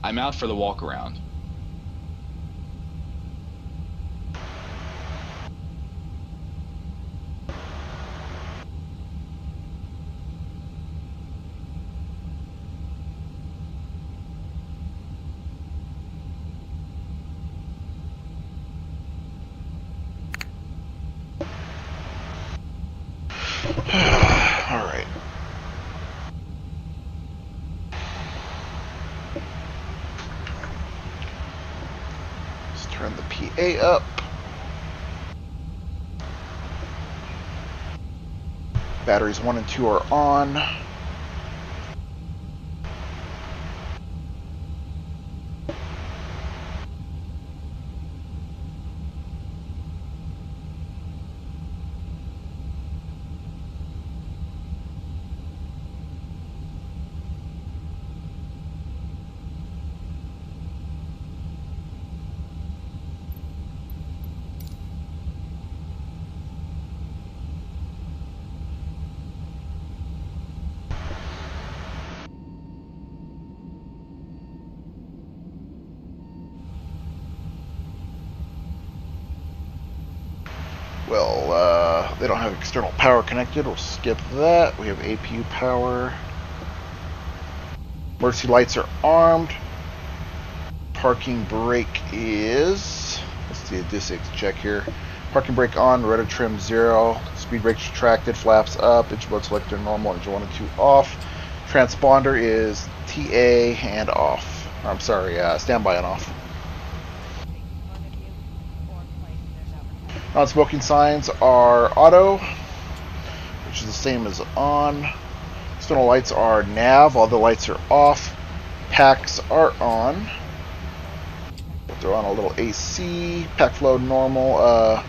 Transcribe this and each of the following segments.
I'm out for the walk around. All right. Let's turn the PA up. Batteries 1 and 2 are on. Well, they don't have external power connected. We'll skip that. We have APU power. Emergency lights are armed. Parking brake is... Let's do a GSX check here. Parking brake on, rotor trim 0. Speed brake retracted, flaps up. Engine mode selector normal, engine 1 and 2 off. Transponder is TA and off. Or, I'm sorry, standby and off. Non-smoking signs are auto, which is the same as on. External lights are nav, all the lights are off. Packs are on. We'll throw on a little AC, pack flow normal,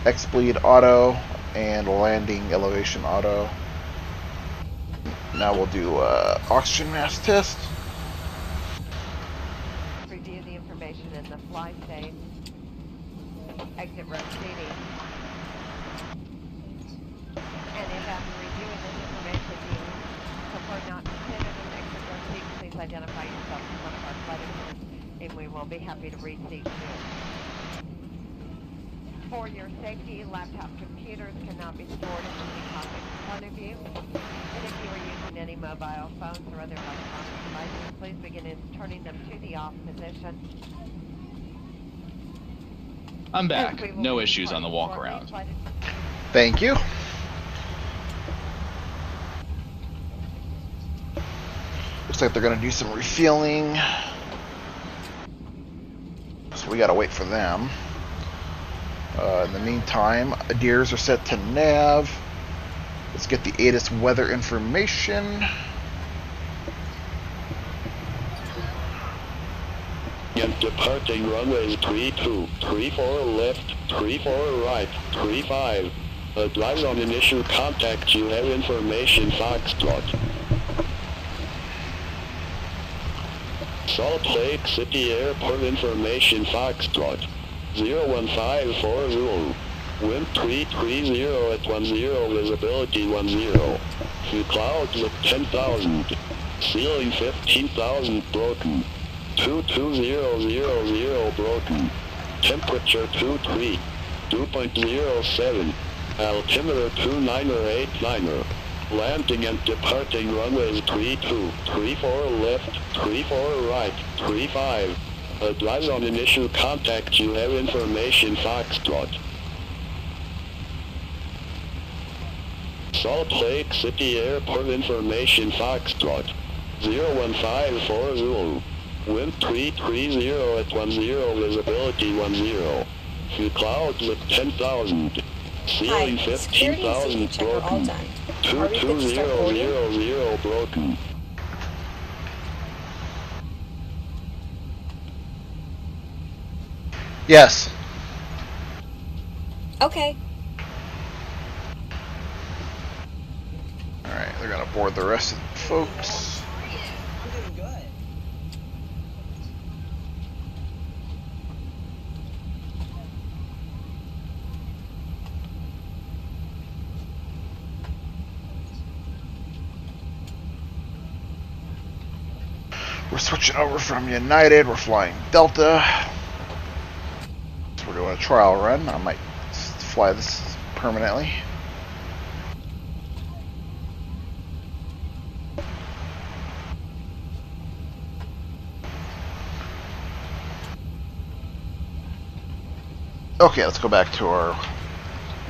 X-bleed auto, and landing elevation auto. Now we'll do oxygen mask test. Review the information in the fly safe. Exit row seating. And if after reviewing this information you prefer not to sit in an exit row seat, please identify yourself as one of our flight attendants and we will be happy to reseat you. For your safety, laptop computers cannot be stored in the cockpit in front of you. And if you are using any mobile phones or other electronic devices, please begin turning them to the off position. I'm back. No issues on the walk around. Thank you. Looks like they're going to do some refueling. So we got to wait for them. In the meantime, ADIRs are set to nav. Let's get the ATIS weather information. And departing runways 32, 34 left, 34 right, 35. Advise on initial contact, you have information Foxtrot. Salt Lake City Airport information Foxtrot. 01540. Wind 330 at 10, visibility 10. Few clouds at 10,000. Ceiling 15,000 broken. 22000 broken. Temperature 23. 2.07. Altimeter 2989er. Landing and departing runways 32, 34 left, 34 right, 35. Advise on initial contact, you have information Foxtrot. Salt Lake City Airport information Foxtrot. 01540. Wind 330 at 10, visibility 10. Few clouds at 10,000. Ceiling 15,000 broken. 22000 broken. Yes. Okay. Alright, they're going to board the rest of the folks. I'm doing good. we're switching over from United. We're flying Delta. So we're doing a trial run. I might fly this permanently. Okay, let's go back to our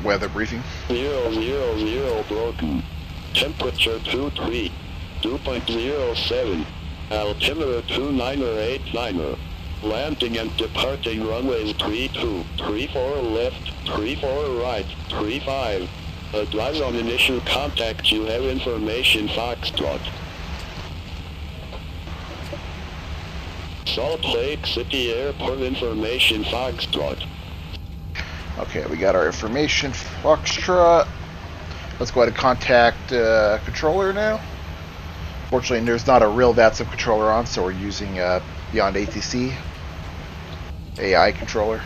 weather briefing. 000 broken. Temperature 23. 2.07. Altimeter 2989er. Landing and departing runways 32. 34 left. 34 right. 35. Advise on initial contact. You have information Foxtrot. Salt Lake City Airport information Foxtrot. Okay, we got our information, Foxtrot. Let's go ahead and contact controller now. Fortunately, there's not a real Vatsim controller on, so we're using BeyondATC AI controller.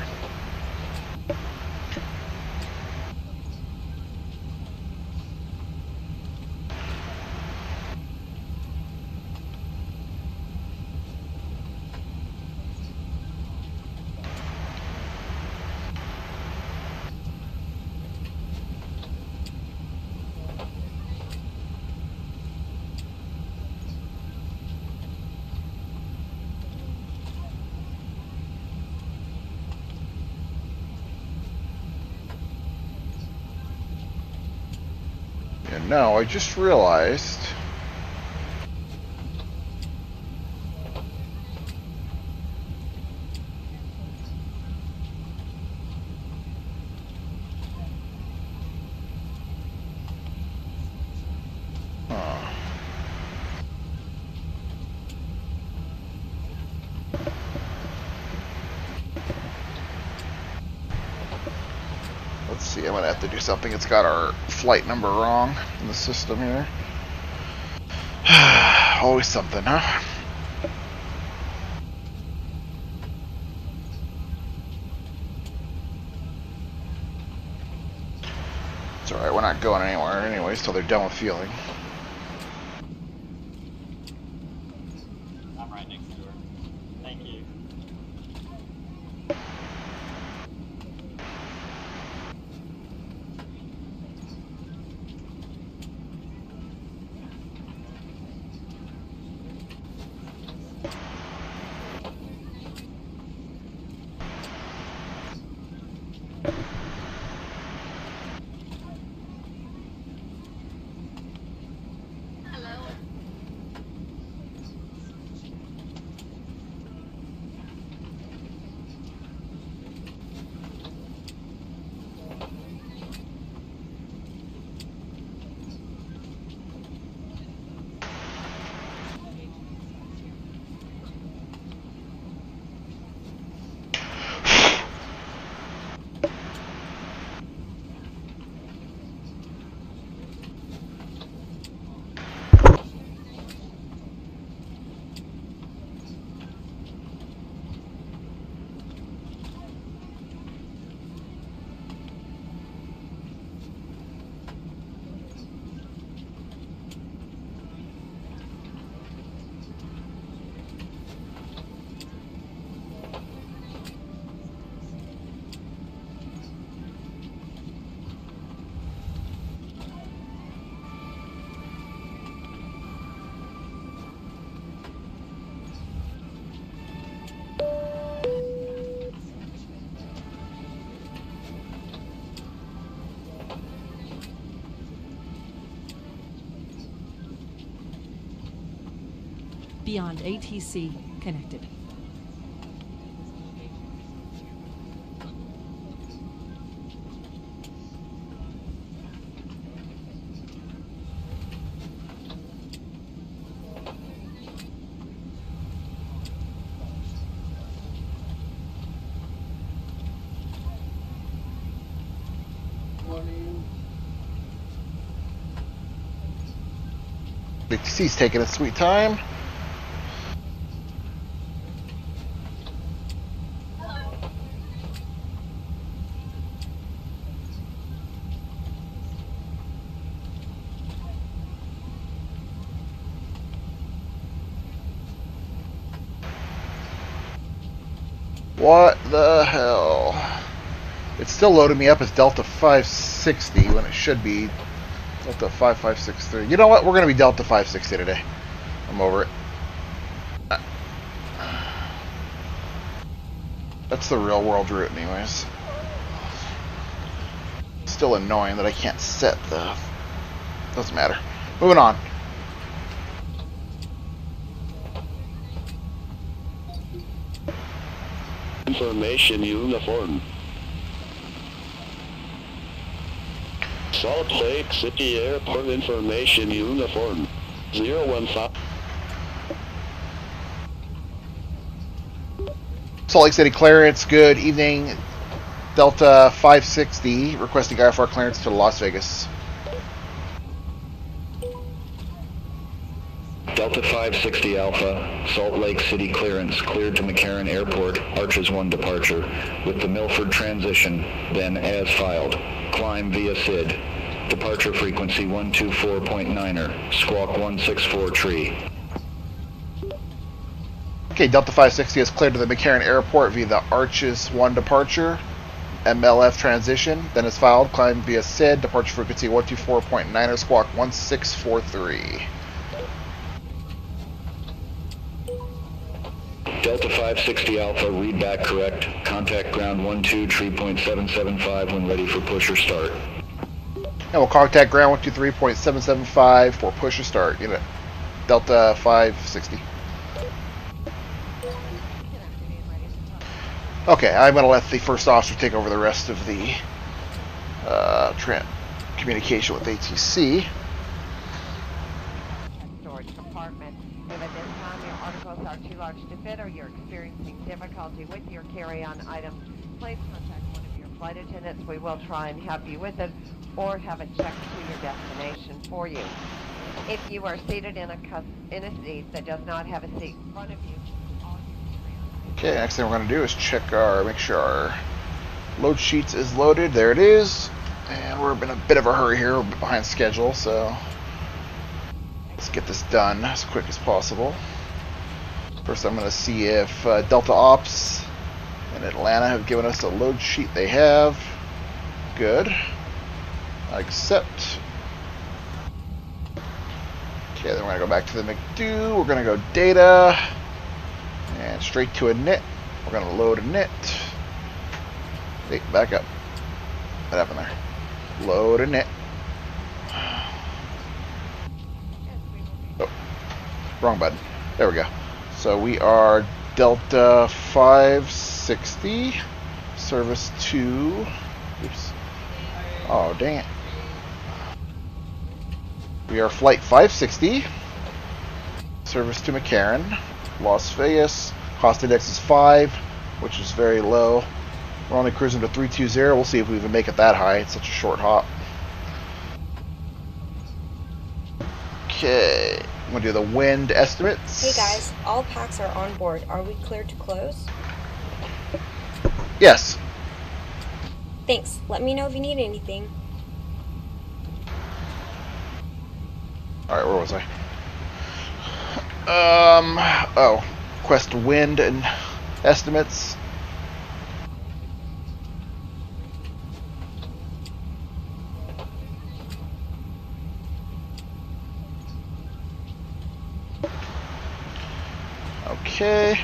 And now I just realized let's see, I'm gonna have to do something. It's got our flight number wrong in the system here. Always something, huh? It's alright, we're not going anywhere anyways till they're done with fueling. I'm right next door. Thank you. BeyondATC connected. ATC's taking its sweet time. What the hell? It's still loading me up as Delta 560 when it should be Delta 5563. You know what? We're going to be Delta 560 today. I'm over it. That's the real world route anyways. Still annoying that I can't set the... Doesn't matter. Moving on. Information uniform. Salt Lake City Airport information uniform. 015. Salt Lake City clearance, good evening. Delta 560 requesting IFR clearance to Las Vegas. Delta 560 Alpha, Salt Lake City clearance, cleared to McCarran Airport, Arches 1 departure, with the Milford transition, then as filed. Climb via SID. Departure frequency 124.9er, squawk 164 tree. Okay, Delta 560 is cleared to the McCarran Airport via the Arches 1 departure, MLF transition, then is filed, climb via SID, departure frequency 124.9er, squawk 1643. Delta 560 Alpha, read back correct. Contact ground 12 tree.775 when ready for push or start. And we'll contact ground 123.775 for push or start. Unit Delta 560. Okay, I'm going to let the first officer take over the rest of the communication with ATC. Storage compartment. If at this time your articles are too large to fit or you're experiencing difficulty with your carry-on items, please contact one of your flight attendants. We will try and help you with it or have it checked to your destination for you. If you are seated in a seat that does not have a seat in front of you, Okay, next thing we're going to do is check make sure our load sheets is loaded. There it is. And we're in a bit of a hurry here. We're behind schedule, so let's get this done as quick as possible. First, I'm going to see if Delta Ops in Atlanta have given us a load sheet. They have. Good. Accept. Okay, then we're going to go back to the McDo. We're going to go data. And straight to a NIT. We're going to load a NIT. Hey, back up. What happened there? Load a NIT. Oh, wrong button. There we go. So we are Delta 560. Service to... Oops. Oh, dang it. We are Flight 560. Service to McCarran. Las Vegas. Cost index is 5, which is very low. We're only cruising to 320. We'll see if we even make it that high. It's such a short hop. Okay, I'm gonna do the wind estimates. Hey guys, all packs are on board. Are we cleared to close? Yes. Thanks. Let me know if you need anything. Alright, where was I? Oh, quest wind and estimates. Okay.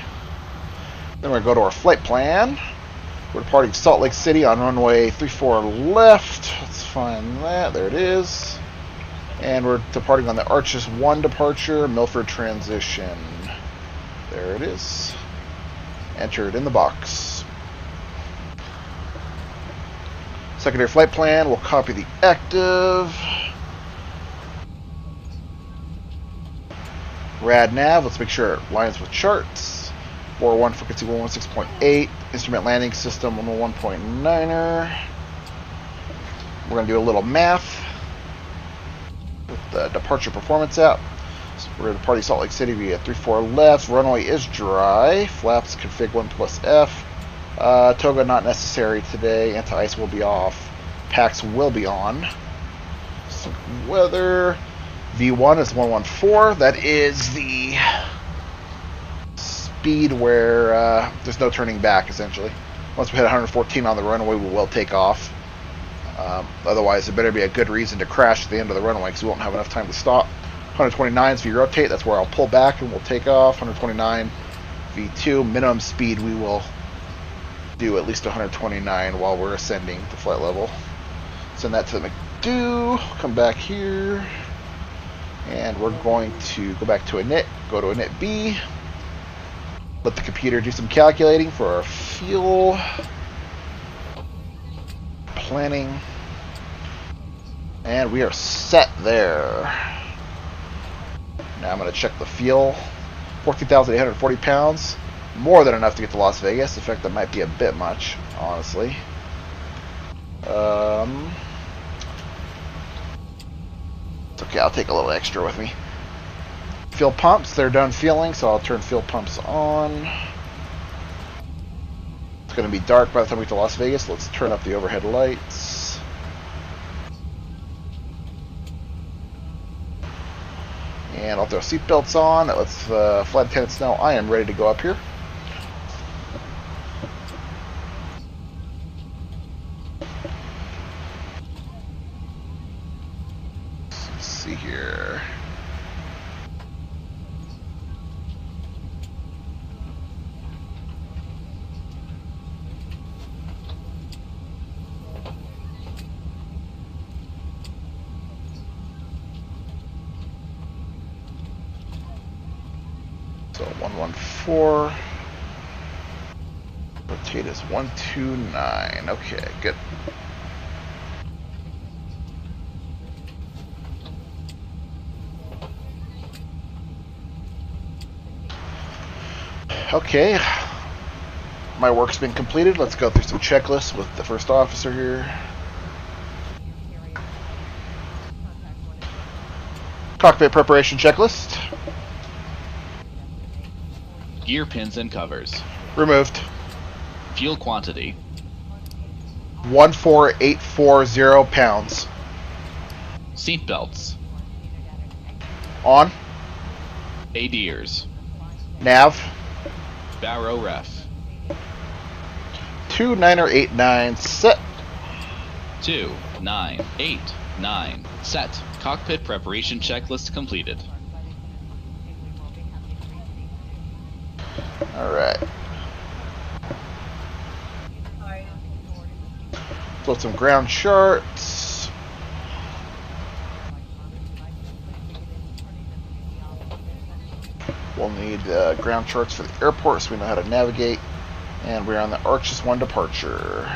Then we're going to go to our flight plan. We're departing Salt Lake City on runway 34 left. Let's find that. There it is. And we're departing on the Arches 1 departure, Milford transition. There it is. Entered in the box. Secondary flight plan, we'll copy the active. Rad nav, let's make sure it lines with charts. 401 frequency 116.8. Instrument landing system 101.9er. We're going to do a little math with the departure performance app. So we're departing Salt Lake City via 34 left. Runway is dry. Flaps config 1 plus F. Toga not necessary today. Anti-ice will be off. Packs will be on. Some weather. V1 is 114. That is the speed where there's no turning back, essentially. Once we hit 114 on the runway, we will take off. Otherwise, there better be a good reason to crash at the end of the runway because we won't have enough time to stop. 129 is V-rotate. That's where I'll pull back and we'll take off. 129 V2. Minimum speed, we will do at least 129 while we're ascending the flight level. Send that to the McDo. Come back here. And we're going to go back to init. Go to init B. Let the computer do some calculating for our fuel. Planning. And we are set there. Now I'm going to check the fuel. 14,840 pounds. More than enough to get to Las Vegas. In fact, that might be a bit much, honestly. It's okay, I'll take a little extra with me. Fuel pumps, they're done fueling, so I'll turn fuel pumps on. It's going to be dark by the time we get to Las Vegas. Let's turn up the overhead lights. And I'll throw seatbelts on. That lets the flight attendants know I am ready to go up here. Let's see here. So 114. Rotate is 129. Okay, good. Okay. My work's been completed. Let's go through some checklists with the first officer here. Cockpit preparation checklist. Gear pins and covers. Removed. Fuel quantity. 14840 pounds. Seat belts. On. ADIRS. Nav. Barrow ref. 2989 set. 2989 set. Cockpit preparation checklist completed. Alright. Float some ground charts. We'll need ground charts for the airport so we know how to navigate. And we're on the Arches 1 departure.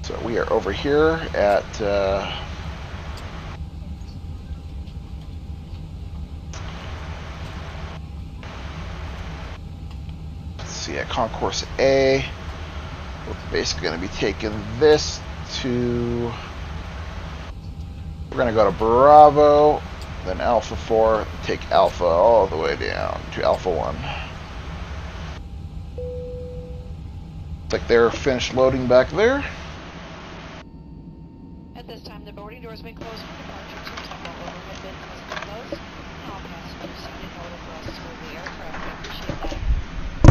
So we are over here at let's see, at Concourse A. We're basically going to be taking this to, we're going to go to Bravo, then Alpha 4, take Alpha all the way down to Alpha 1. Looks like they're finished loading back there. At this time, the boarding doors may close for departure to Temple overhead bins must be closed, and all passengers seated in order for us to move the aircraft. We appreciate that.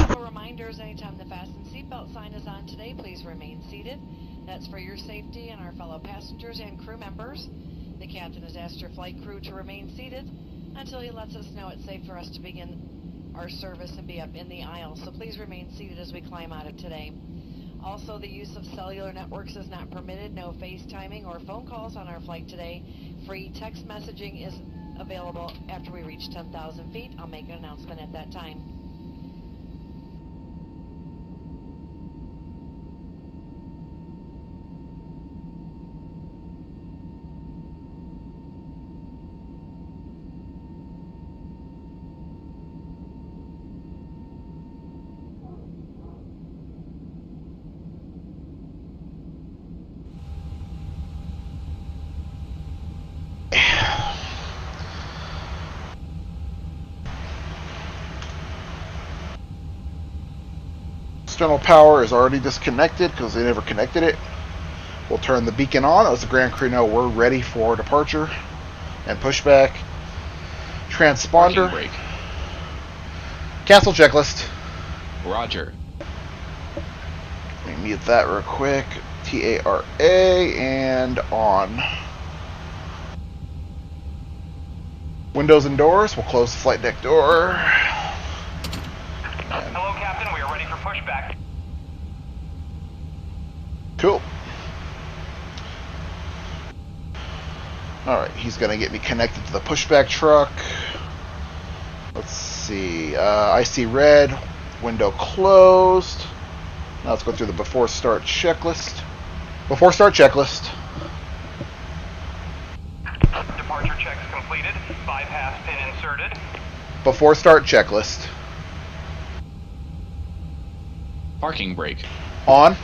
Couple reminders, anytime the fasten seatbelt sign is on today, please remain seated. That's for your safety and our fellow passengers and crew members. The captain has asked your flight crew to remain seated until he lets us know it's safe for us to begin our service and be up in the aisle. So please remain seated as we climb out of today. Also, the use of cellular networks is not permitted. No FaceTiming or phone calls on our flight today. Free text messaging is available after we reach 10,000 feet. I'll make an announcement at that time. External power is already disconnected because they never connected it. We'll turn the beacon on. Let the ground crew know we're ready for departure and pushback. Transponder. Parking brake. Cancel checklist. Roger. Let me mute that real quick. TARA and on. Windows and doors. We'll close the flight deck door. Hello, Captain. We are ready for pushback. Cool. Alright, he's going to get me connected to the pushback truck. Let's see. I see red. Window closed. Now let's go through the before start checklist. Before start checklist. Departure checks completed. Bypass pin inserted. Before start checklist. Parking brake. On.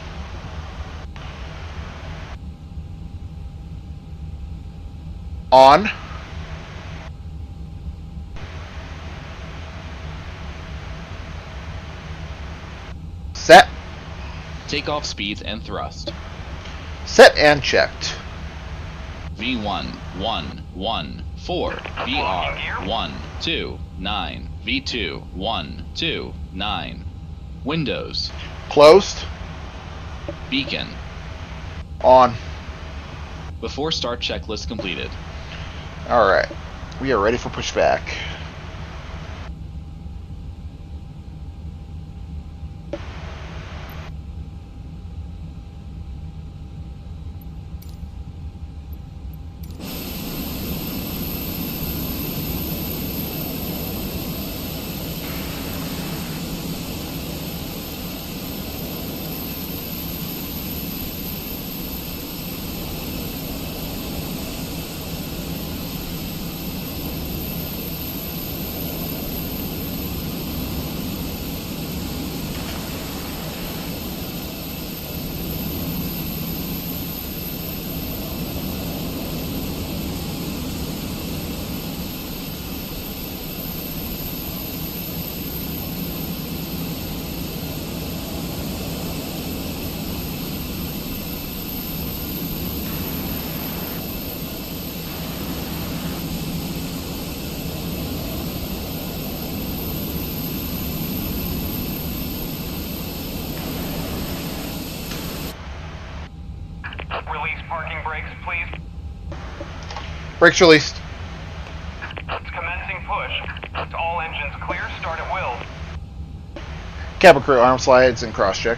On. Set. Takeoff speeds and thrust. Set and checked. V1 1 1 4 VR 1 2 9 V2 1 2 9 Windows. Closed. Beacon. On. Before start checklist completed. Alright. We are ready for pushback. Release parking brakes, please. Brakes released. Commencing push. All engines clear. Start at will. Cabin crew arm slides and cross check.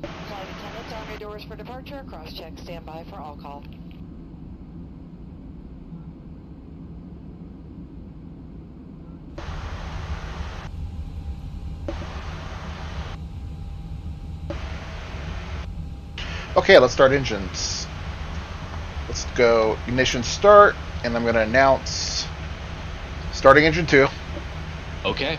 Flight attendants, arm your doors for departure. Cross check. Stand by for all call. Okay, let's start engines. Let's go ignition start, and I'm going to announce starting engine 2. Okay.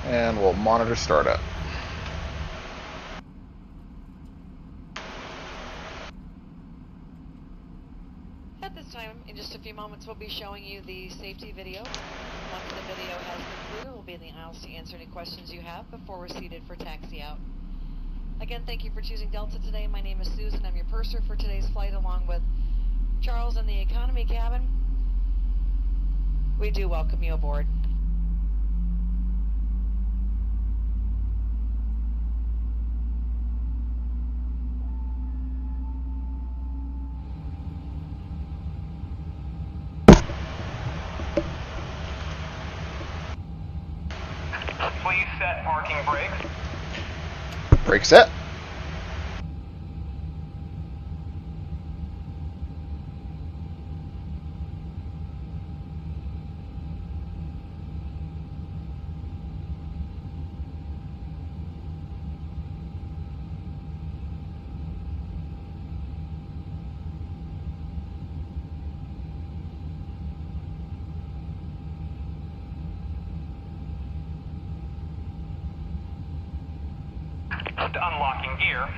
And we'll monitor startup. At this time, in just a few moments, we'll be showing you the safety video. Once the video has concluded, we'll be in the aisles to answer any questions you have before we're seated for taxi out. Again, thank you for choosing Delta today. My name is Susan. I'm your purser for today's flight, along with Charles in the economy cabin. We do welcome you aboard. Please set parking brakes. Brake set. Unlocking gear.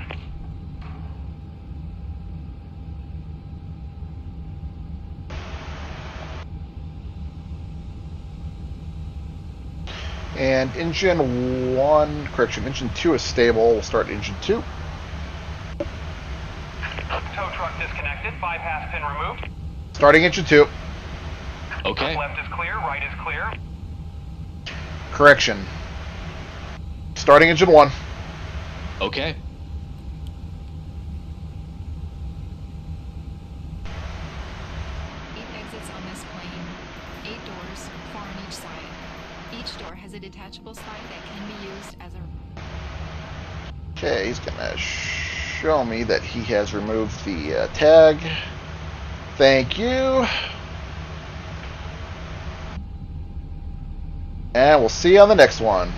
And engine 1, correction, engine 2 is stable. We'll start engine 2. Tow truck disconnected. Bypass pin removed. Starting engine 2. Okay. Left is clear. Right is clear. Correction. Starting engine 1. Okay. 8 exits on this plane. 8 doors, 4 on each side. Each door has a detachable slide that can be used as a... Okay, he's gonna show me that he has removed the tag. Thank you. And we'll see you on the next one.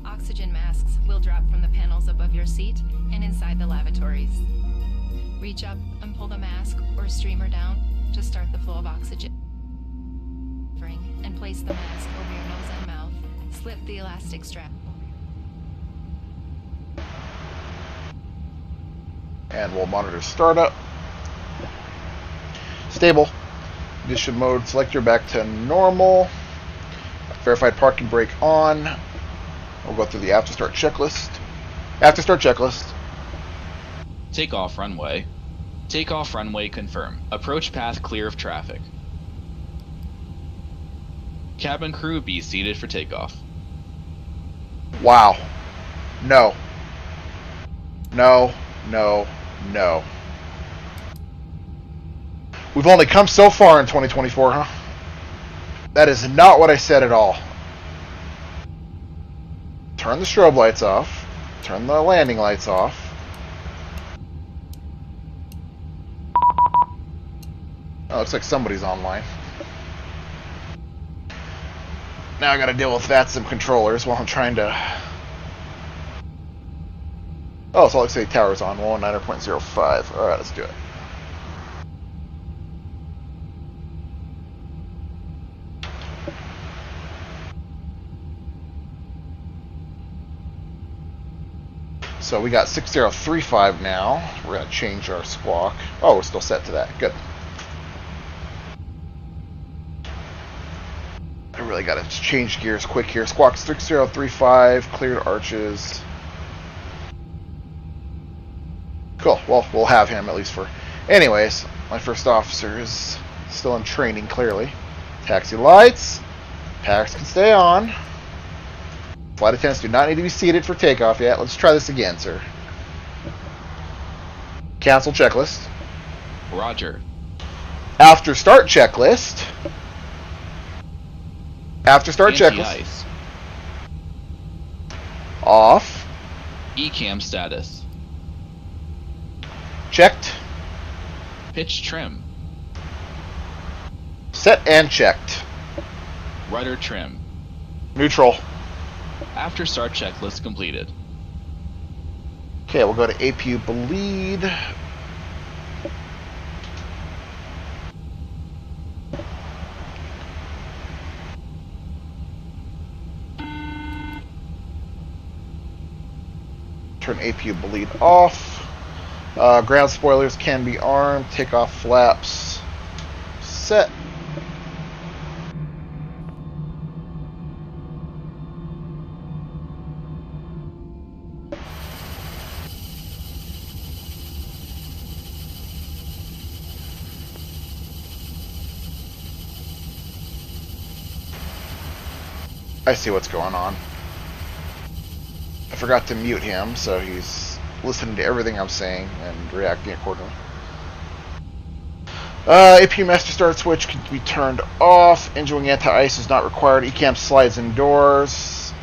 Oxygen masks will drop from the panels above your seat and inside the lavatories. Reach up and pull the mask or streamer down to start the flow of oxygen. And place the mask over your nose and mouth. Slip the elastic strap. And we'll monitor startup. Stable. Ignition mode selector back to normal. Verified parking brake on. We'll go through the after start checklist. After start checklist. Takeoff runway. Takeoff runway confirm. Approach path clear of traffic. Cabin crew be seated for takeoff. Wow. No. No. No. No. We've only come so far in 2024, huh? That is not what I said at all. Turn the strobe lights off. Turn the landing lights off. Oh, looks like somebody's online. Now I gotta deal with Vatsim controllers while I'm trying to... Oh, Salt Lake City Tower's on. 119.05. Alright, let's do it. So we got 6035 now. We're going to change our squawk. Oh, we're still set to that. Good. I really got to change gears quick here. Squawk 6035, cleared arches. Cool. Well, we'll have him at least for... Anyways, my first officer is still in training, clearly. Taxi lights. Packs can stay on. Flight attendants do not need to be seated for takeoff yet. Let's try this again, sir. Cancel checklist. Roger. After start checklist. After start checklist. Anti-ice. Off. ECAM status. Checked. Pitch trim. Set and checked. Rudder trim. Neutral. After start checklist completed. Okay, we'll go to APU bleed. Turn APU bleed off. Ground spoilers can be armed. Take off flaps. Set. I see what's going on. I forgot to mute him, so he's listening to everything I'm saying and reacting accordingly. APU master start switch can be turned off. Engine wing anti-ice is not required. ECAM slides indoors.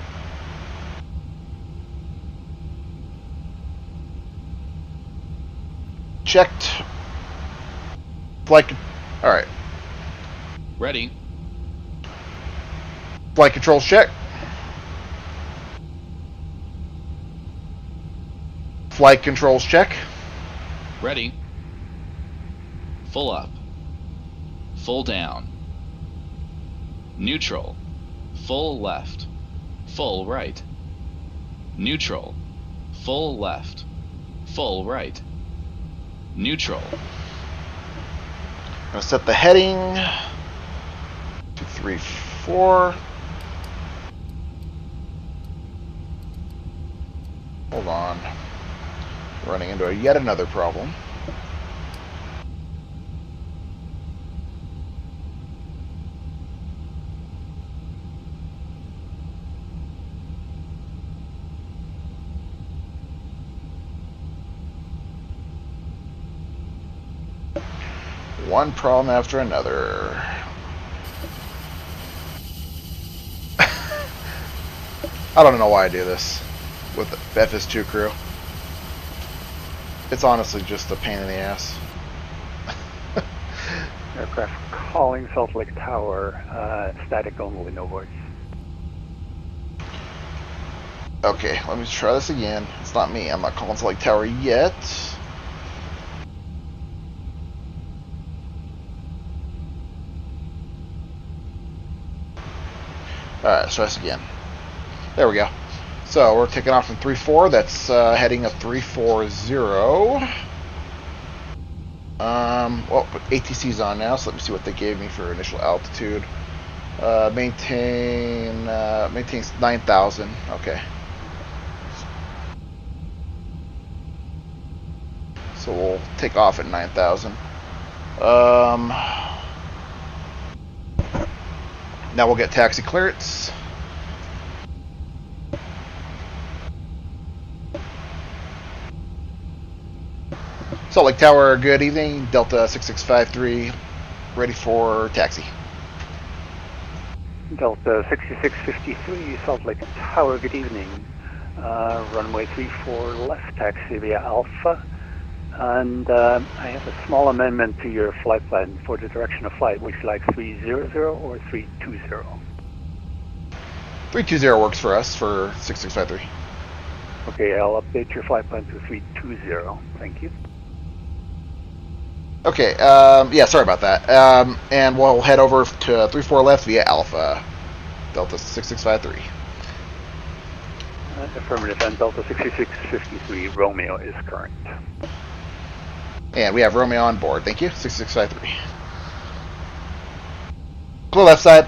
Checked. Flight. Alright. Ready. Flight controls check. Flight controls check. Ready. Full up. Full down. Neutral. Full left. Full right. Neutral. Full left. Full right. Neutral. I'm gonna set the heading. 3-4. Hold on. Running into yet another problem. One problem after another. I don't know why I do this with the FS2Crew. It's honestly just a pain in the ass. Aircraft calling Salt Lake Tower, static only, no voice. Okay, let me try this again. It's not me. I'm not calling Salt Lake Tower yet. Alright, let's try this again. There we go. So we're taking off from 3-4. That's heading a 340. Well, ATC's on now, so let me see what they gave me for initial altitude. Maintains 9,000. Okay. So we'll take off at 9,000. Now we'll get taxi clearance. Salt Lake Tower, good evening. Delta 6653, ready for taxi. Delta 6653, Salt Lake Tower, good evening. Runway 34 left, taxi via Alpha. And I have a small amendment to your flight plan for the direction of flight. Would you like 300 or 320? 320 works for us for 6653. Okay, I'll update your flight plan to 320. Thank you. Okay, yeah, sorry about that. And we'll head over to 34 left via Alpha, Delta 6653. Affirmative, and Delta 6653 Romeo is current. And we have Romeo on board. Thank you. 6653. Clear left side.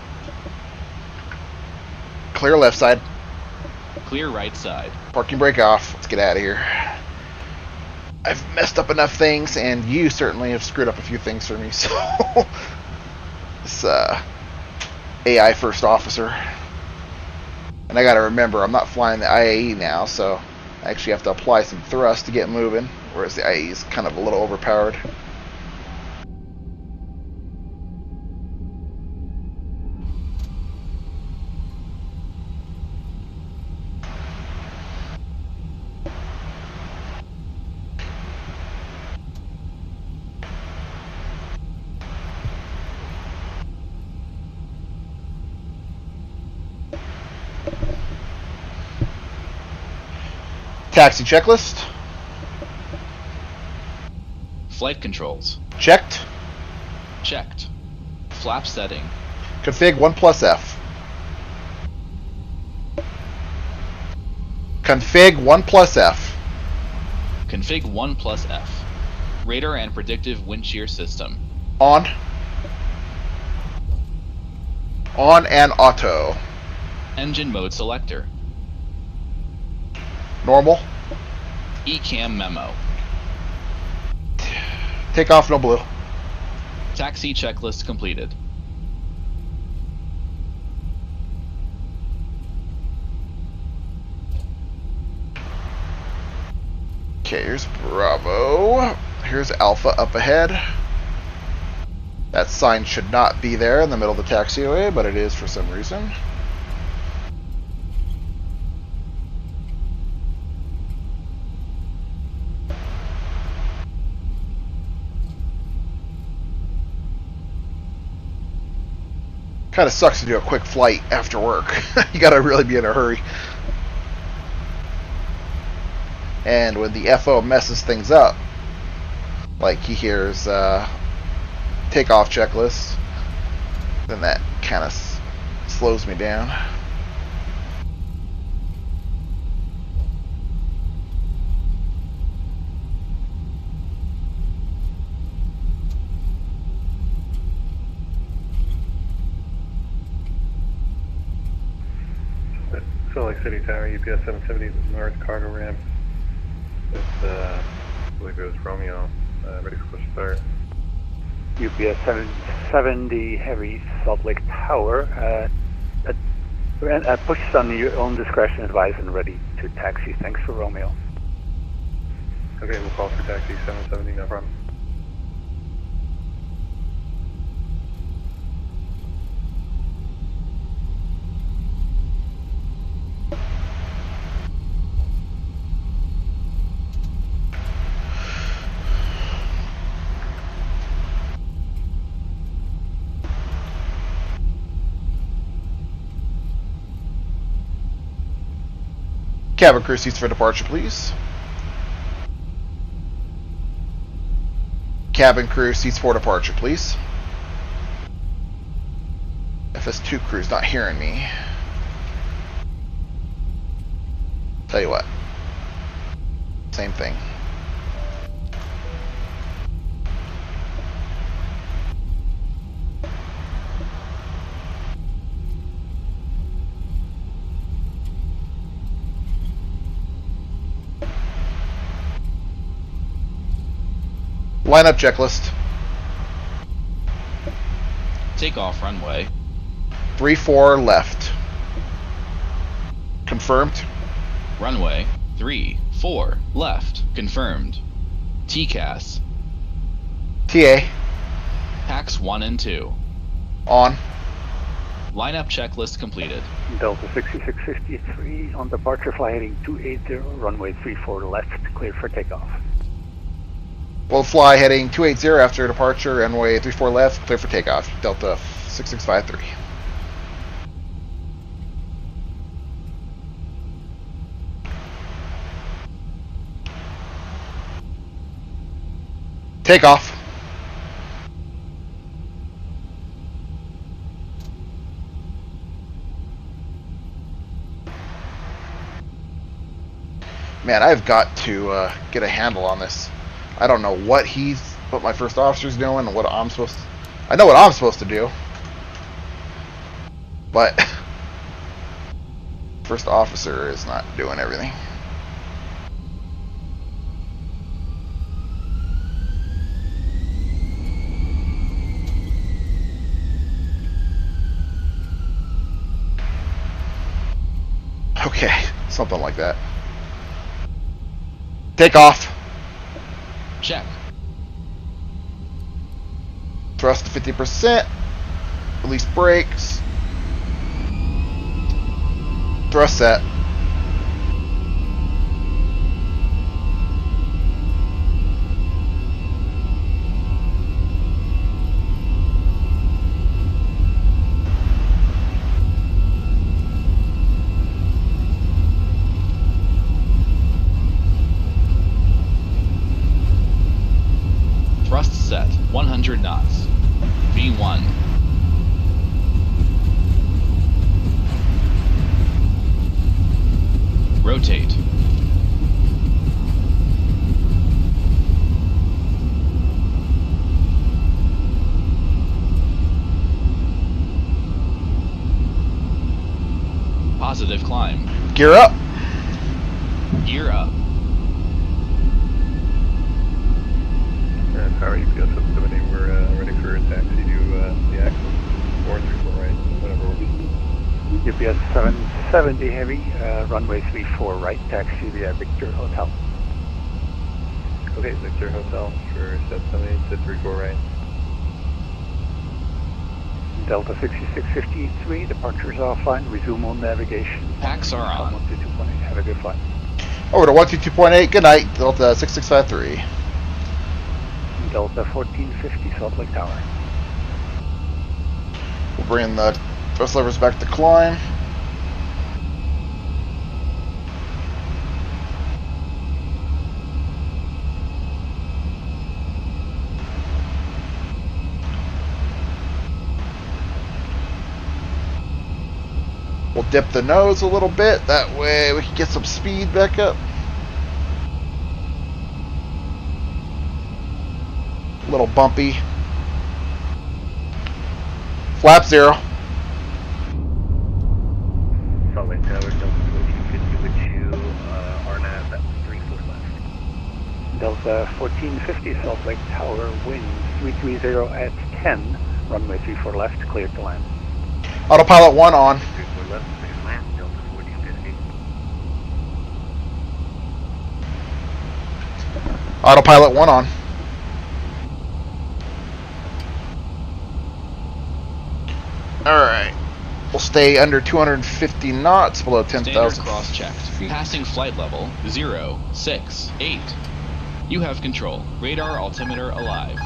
Clear left side. Clear right side. Parking brake off. Let's get out of here. I've messed up enough things, and you certainly have screwed up a few things for me, so... This, AI first officer. And I gotta remember, I'm not flying the IAE now, so I actually have to apply some thrust to get moving, whereas the IAE is kind of a little overpowered. Taxi checklist. Flight controls. Checked. Checked. Flap setting. Config 1+F. Config 1+F. Config 1+F. Radar and predictive wind shear system. On. On and auto. Engine mode selector. Normal. ECAM memo. Take off, no blue. Taxi checklist completed. Okay, here's Bravo. Here's Alpha up ahead. That sign should not be there in the middle of the taxiway, but it is for some reason. Kind of sucks to do a quick flight after work. You gotta really be in a hurry. And when the FO messes things up, like he hears takeoff checklist, then that kind of slows me down. Lake City Tower, UPS 770 north cargo ramp. It's, I believe it was Romeo, ready for push start. UPS 770 heavy, Salt Lake Tower. Push on your own discretion, advise and ready to taxi. Thanks for Romeo. Okay, we'll call for taxi 770, no problem. Cabin crew seats for departure, please. Cabin crew seats for departure, please. FS2Crew's not hearing me. Tell you what. Same thing. Lineup checklist. Takeoff runway. 34 left. Confirmed. Runway 34 left. Confirmed. TCAS. TA. Packs 1 and 2. On. Lineup checklist completed. Delta 6653 on departure, fly heading 280, runway 34 left, cleared for takeoff. We'll fly heading 280 after departure, runway 34 left, clear for takeoff. Delta 6653. Takeoff. Man, I've got to get a handle on this. I don't know what my first officer's doing and what I'm supposed to... I know what I'm supposed to do. But first officer is not doing everything. Okay, something like that. Take off. Check. Thrust to 50%. Release brakes. Thrust set. Thrust set 100 knots. V1. Rotate. Positive climb. Gear up. Gear up. Power UPS 770, we're ready for a taxi to the axle. 434 right, whatever works. UPS 770 heavy, runway 34 right, taxi via Victor Hotel. Okay, Victor Hotel for 778 to 34 right. Delta 6653, departures offline, resume on navigation. Packs are on. 122.8, have a good flight. Over to 122.8, good night, Delta 6653. Delta 1450, Salt Lake Tower. We'll bring the thrust levers back to climb. We'll dip the nose a little bit, that way we can get some speed back up. A little bumpy. Flap 0. Salt Lake Tower, Delta Delta 1450 Salt Lake Tower, wind 330 at 10, runway 34 left, cleared to land. Autopilot 1 on. 34 left, clear to land, Delta 1450. Autopilot 1 on. Alright. We'll stay under 250 knots, below 10,000. Standard cross-checked. Passing flight level 068. You have control. Radar altimeter alive.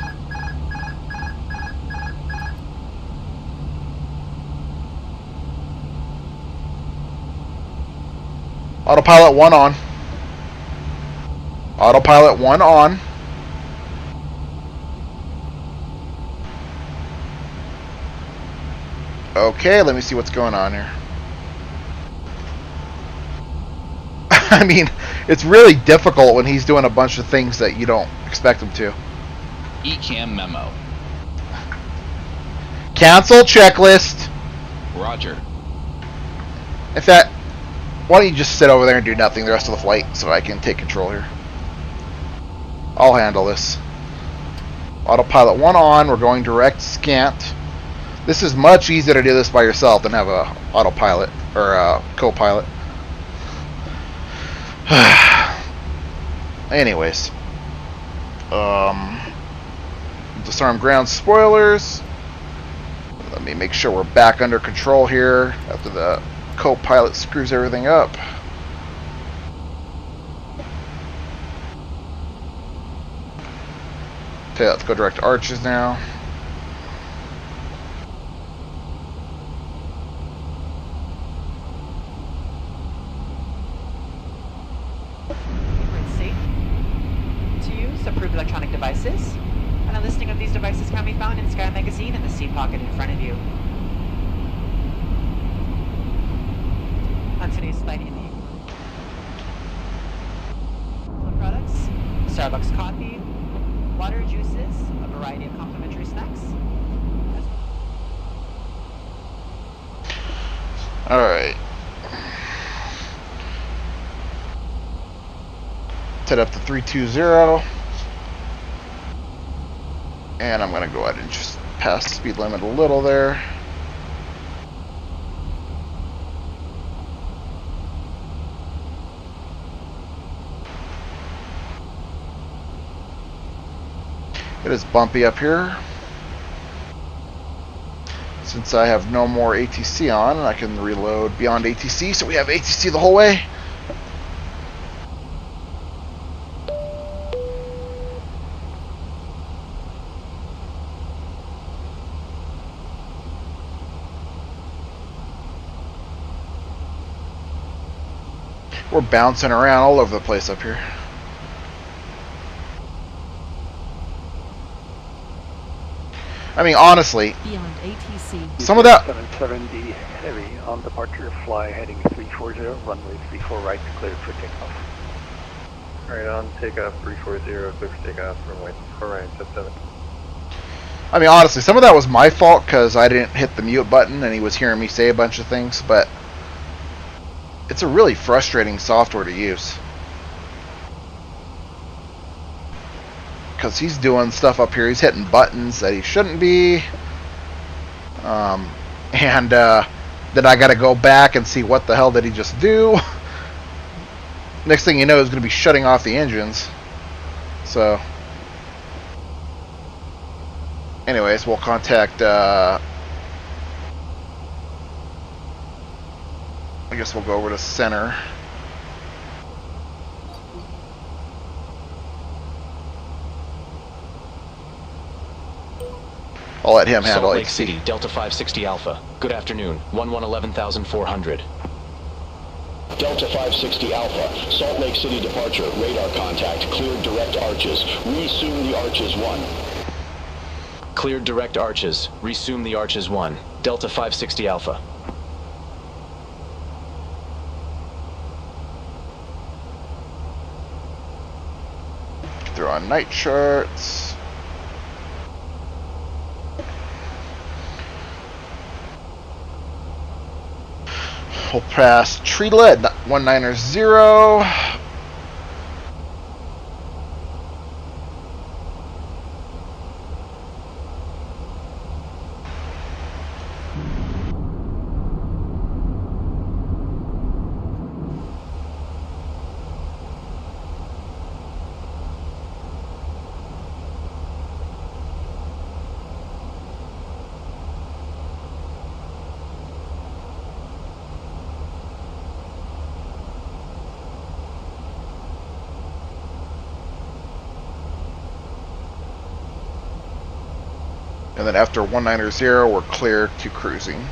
Autopilot 1 on. Autopilot 1 on. Okay, let me see what's going on here. I mean, it's really difficult when he's doing a bunch of things that you don't expect him to. ECAM memo. Cancel checklist. Roger. In fact, why don't you just sit over there and do nothing the rest of the flight so I can take control here. I'll handle this. Autopilot 1 on. We're going direct scant. This is much easier to do this by yourself than have a autopilot or a co-pilot. Anyways, disarm ground spoilers. Let me make sure we're back under control here after the co-pilot screws everything up. Okay, let's go direct arches now. Approved electronic devices, and a listing of these devices can be found in Sky Magazine in the seat pocket in front of you. On today's flight in the products, Starbucks coffee, water, juices, a variety of complimentary snacks. Alright. Set up to 320. And I'm going to go ahead and just pass the speed limit a little there. It is bumpy up here. Since I have no more ATC on, I can reload BeyondATC, so we have ATC the whole way. We're bouncing around all over the place up here. I mean, honestly, BeyondATC. some of that 770 heavy on departure, fly heading 340, runway 34 right, cleared for takeoff. Alright, on takeoff 340, clear for takeoff, runway 4 right, set 7. I mean, honestly, some of that was my fault because I didn't hit the mute button and he was hearing me say a bunch of things, but it's a really frustrating software to use. Because he's doing stuff up here, he's hitting buttons that he shouldn't be. And then I gotta go back and see what the hell did he just do. Next thing you know, he's gonna be shutting off the engines. So, anyways, we'll contact I guess we'll go over to center. I'll let him handle Salt Lake it. City, Delta 560 Alpha. Good afternoon. 111400. Delta 560 Alpha, Salt Lake City departure, radar contact, cleared direct arches. Resume the arches 1. Cleared direct arches. Resume the arches 1. Delta 560 Alpha. Throw on night shorts. We'll pass tree lead 190. And then after 190, we're clear to cruising.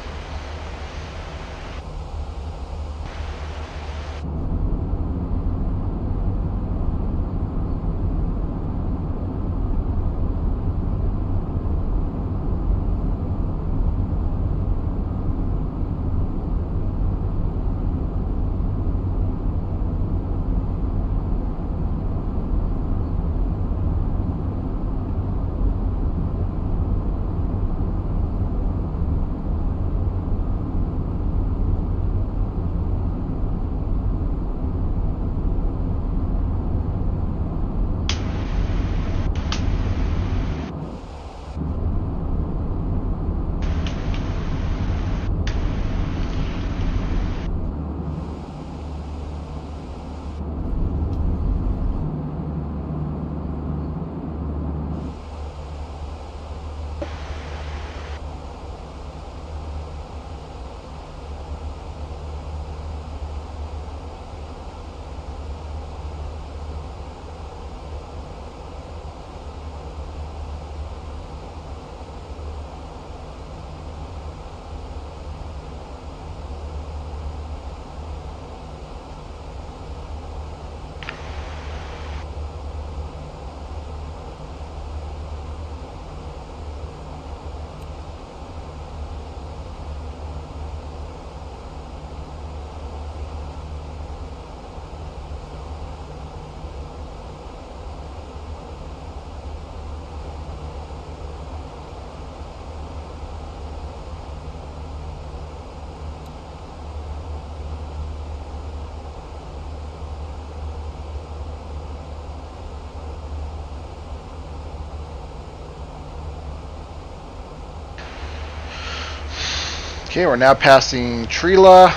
Okay, we're now passing Trila.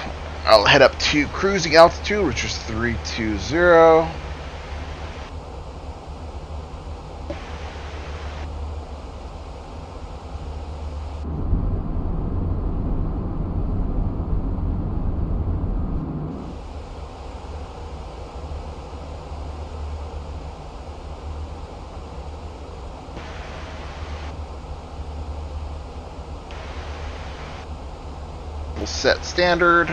I'll head up to cruising altitude, which is 320. We'll set standard.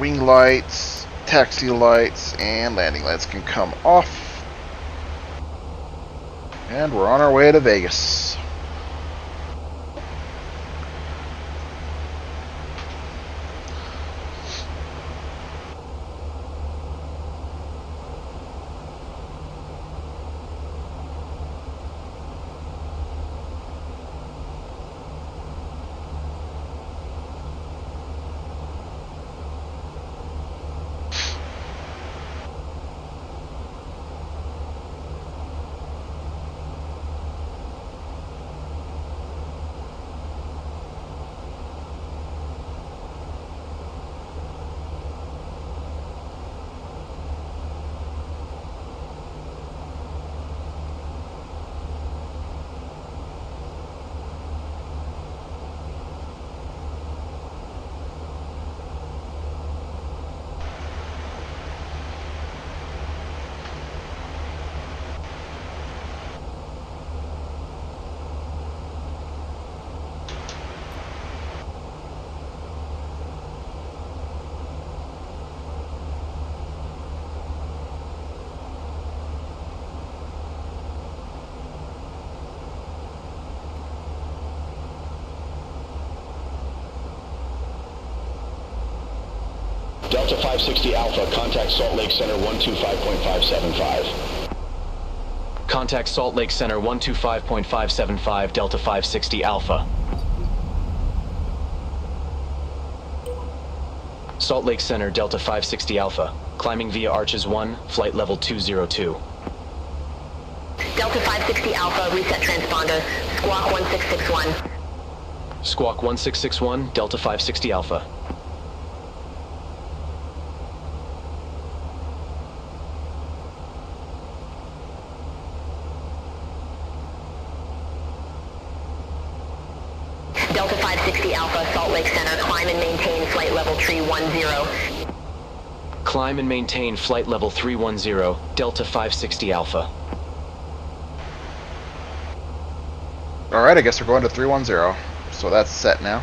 Wing lights, taxi lights, and landing lights can come off. And we're on our way to Vegas. Delta 560 Alpha, contact Salt Lake Center 125.575. Contact Salt Lake Center 125.575, Delta 560 Alpha. Salt Lake Center, Delta 560 Alpha. Climbing via Arches 1, flight level 202. Delta 560 Alpha, reset transponder. Squawk 1661. Squawk 1661, Delta 560 Alpha. Delta 560 Alpha, Salt Lake Center, climb and maintain flight level 310. Climb and maintain flight level 310, Delta 560 Alpha. Alright, I guess we're going to 310. So that's set now.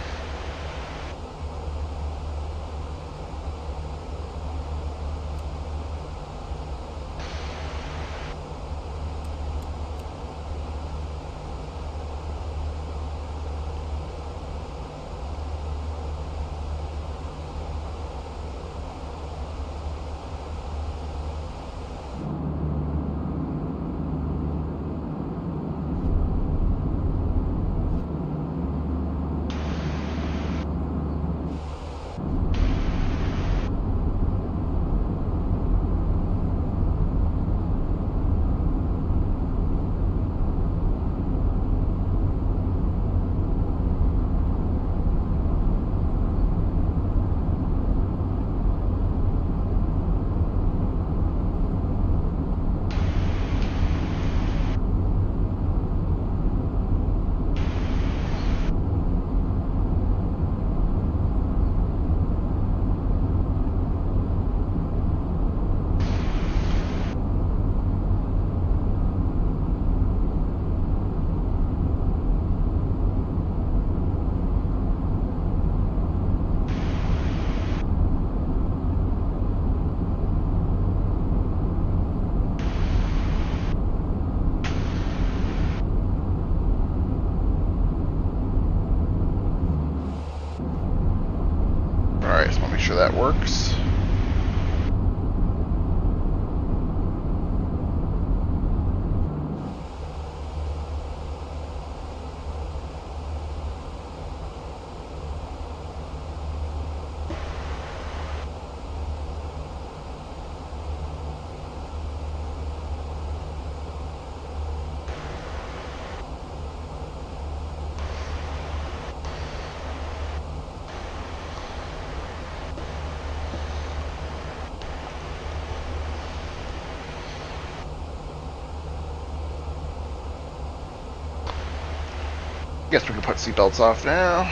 Alright, so I'll make sure that works. Guess we can put seatbelts off now.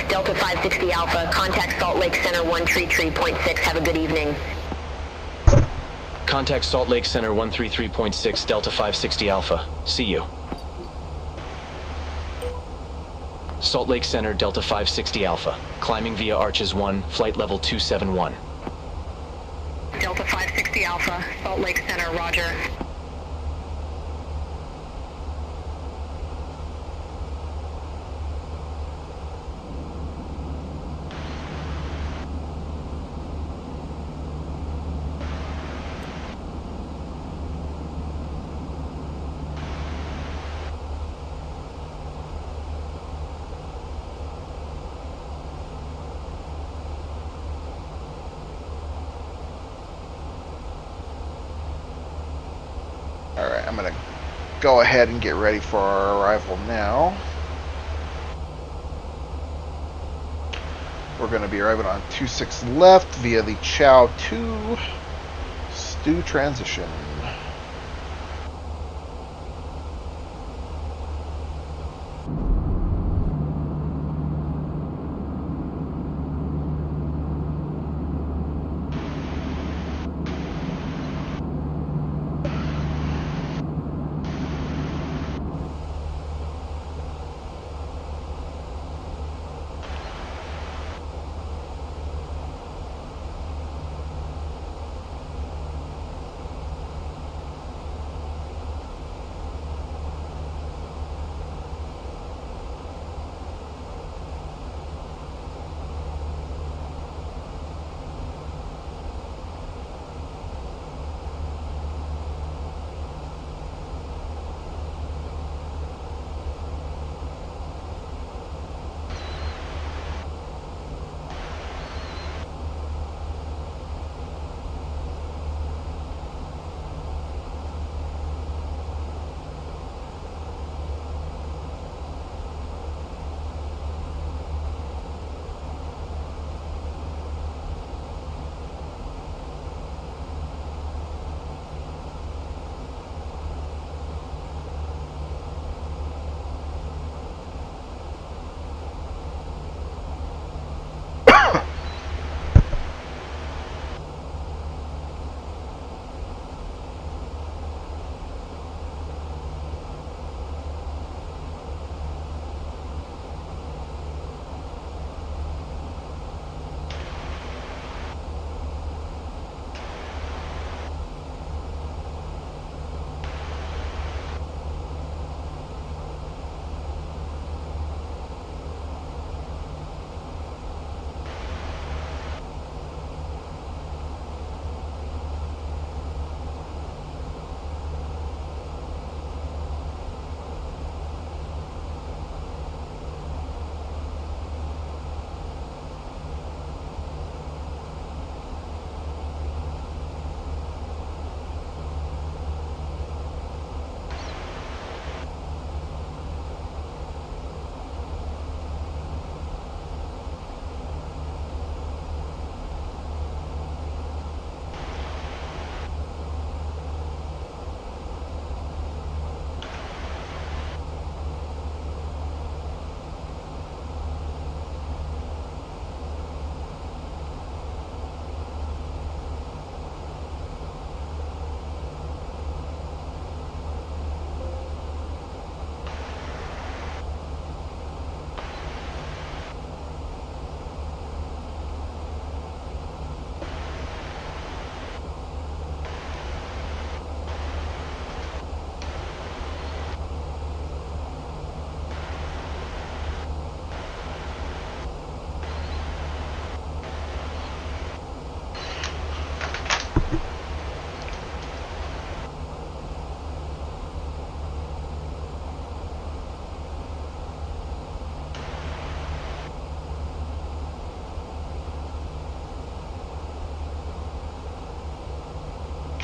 Delta 560 Alpha, contact Salt Lake Center 133.6. Have a good evening. Contact Salt Lake Center 133.6 Delta 560 Alpha. See you. Salt Lake Center Delta 560 Alpha. Climbing via Arches 1, flight level 271. Delta 560 Alpha, Salt Lake Center, roger. Alright, I'm going to go ahead and get ready for our arrival now. We're going to be arriving on 26 left via the Chow 2 Stu transition.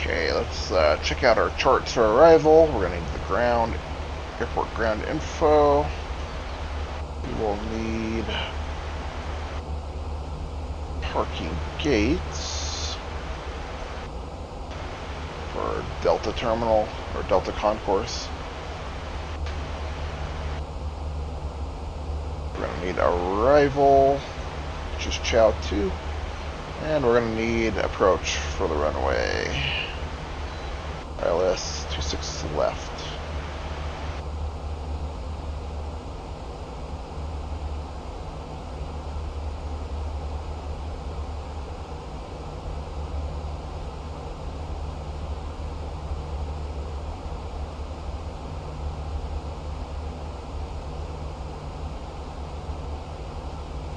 Okay, let's check out our charts for arrival. We're going to need the ground, airport ground info. We will need parking gates for Delta Terminal or Delta Concourse. We're going to need arrival, which is Chow 2. And we're going to need approach for the runway. ILS 26 left.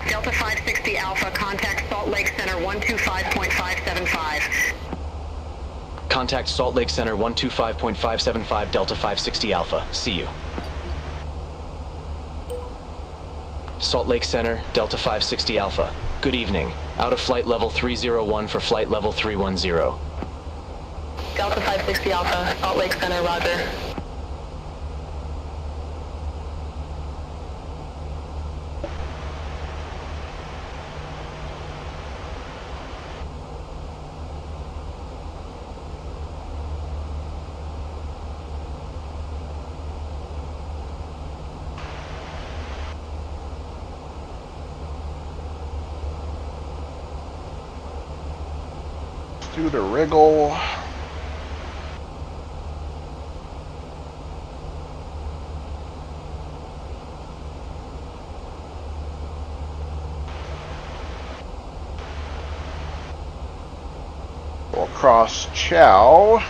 Delta 560 Alpha, contact Salt Lake Center 125.575. Contact Salt Lake Center 125.575 Delta 560 Alpha. See you. Salt Lake Center, Delta 560 Alpha. Good evening. Out of flight level 301 for flight level 310. Delta 560 Alpha, Salt Lake Center, roger. Do the wriggle. We'll cross Chow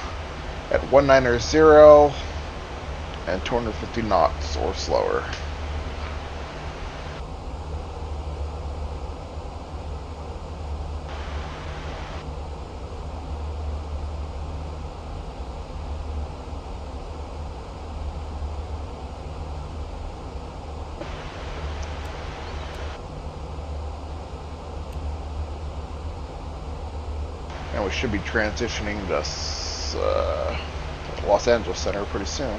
at 190 and 250 knots or slower. And we should be transitioning to Los Angeles Center pretty soon.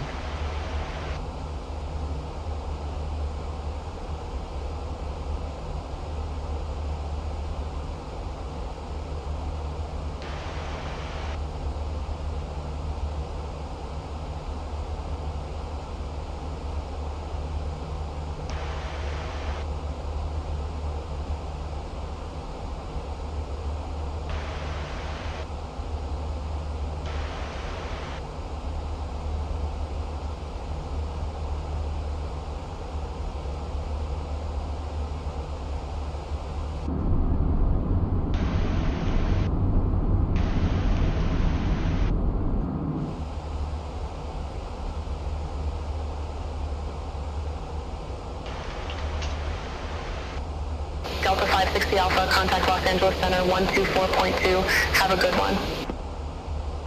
Delta 560 Alpha, contact Los Angeles Center 124.2. Have a good one.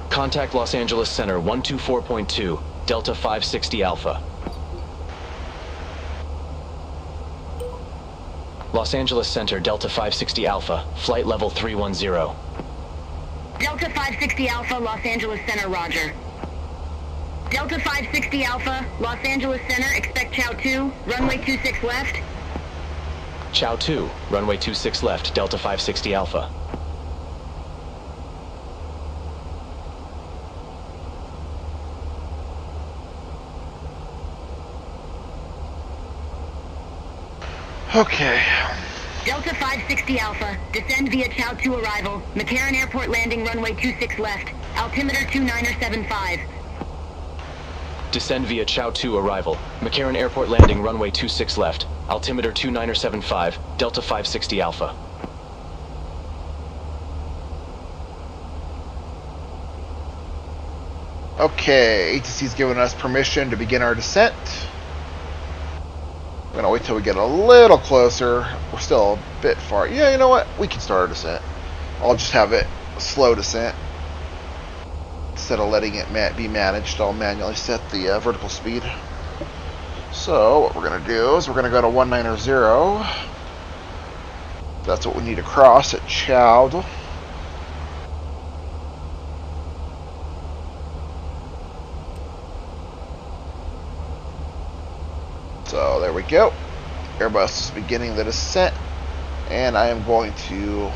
Contact Los Angeles Center 124.2, Delta 560 Alpha. Los Angeles Center, Delta 560 Alpha, flight level 310. Delta 560 Alpha, Los Angeles Center, roger. Delta 560 Alpha, Los Angeles Center, expect Chow 2, runway 26 left. Chow 2, runway 26 left, Delta 560 Alpha. Okay. Delta 560 Alpha, descend via Chow 2 arrival, McCarran Airport landing runway 26 left, altimeter 2975. Descend via Chow 2 arrival, McCarran Airport landing runway 26 left, altimeter 2975, Delta 560 Alpha. Okay, ATC's given us permission to begin our descent. I'm gonna wait till we get a little closer. We're still a bit far. Yeah, you know what? We can start our descent. I'll just have it a slow descent. Instead of letting it be managed, I'll manually set the vertical speed. So what we're going to do is we're going to go to 190. That's what we need to cross at Chow. So there we go. Airbus is beginning the descent, and I am going to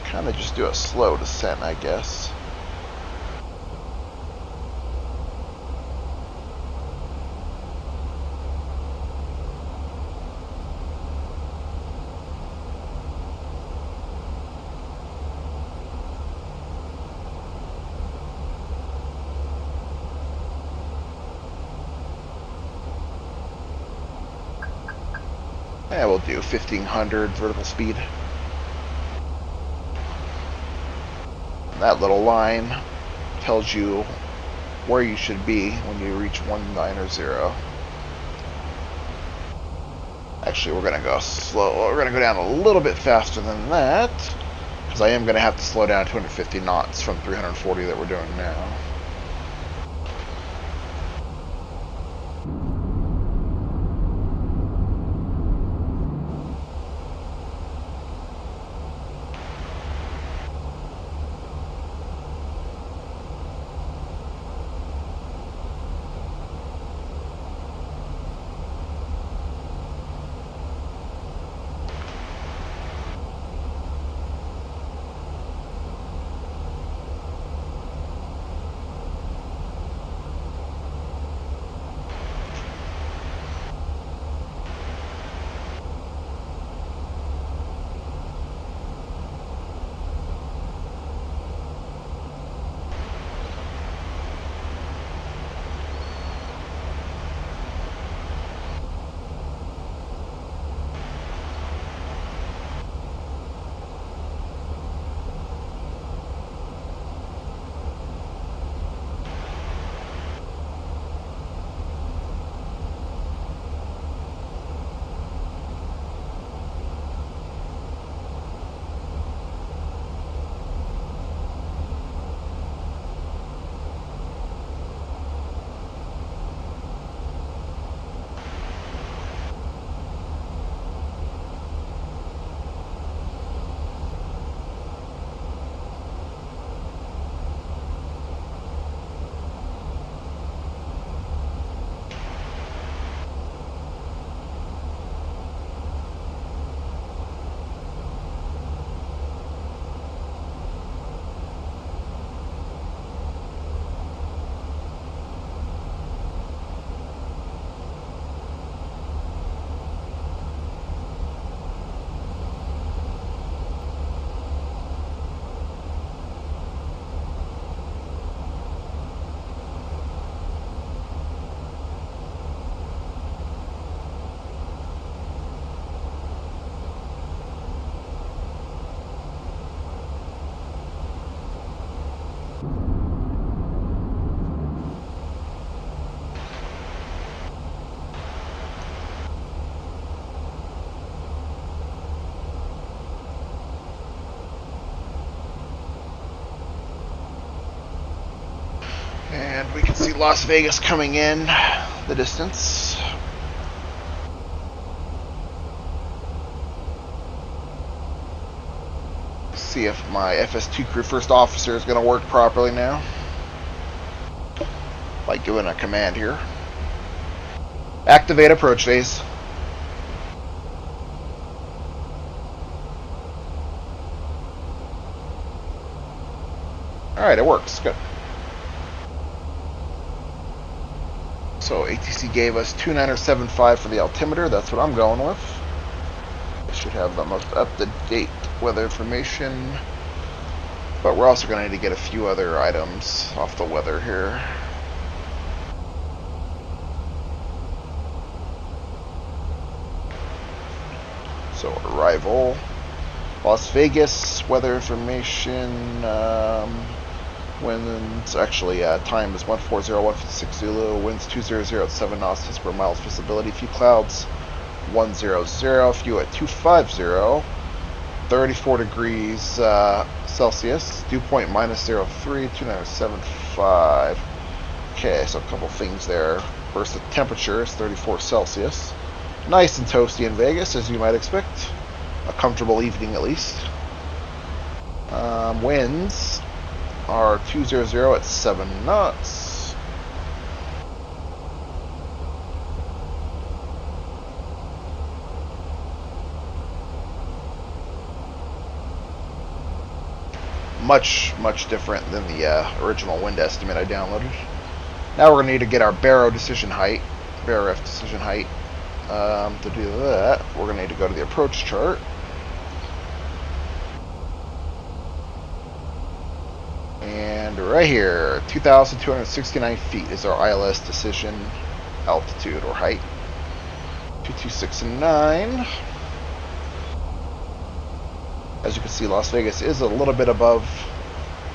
kind of just do a slow descent, I guess. Yeah, we'll do 1500 vertical speed. And that little line tells you where you should be when you reach 190. Actually, we're gonna go slow. We're gonna go down a little bit faster than that, because I am gonna have to slow down 250 knots from 340 that we're doing now. And we can see Las Vegas coming in the distance. See if my FS2Crew first officer is going to work properly now. By giving a command here. Activate approach phase. Alright, it works. Good. So ATC gave us 2975 for the altimeter. That's what I'm going with. I should have the most up-to-date weather information. But we're also going to need to get a few other items off the weather here. So arrival, Las Vegas, weather information, winds, actually time is 140-156 Zulu, winds 200 at 7 knots per miles, visibility, few clouds 100, few at 250, 34 degrees Celsius, dew point -03, 2975. Okay, so a couple things there. First, the temperature is 34 Celsius. Nice and toasty in Vegas, as you might expect. A comfortable evening, at least. Winds are 200 at 7 knots. Much different than the original wind estimate I downloaded. Now we're going to need to get our Barrow decision height, Barrow F decision height. To do that, we're going to need to go to the approach chart. And right here, 2,269 feet is our ILS decision altitude or height. 2269. As you can see, Las Vegas is a little bit above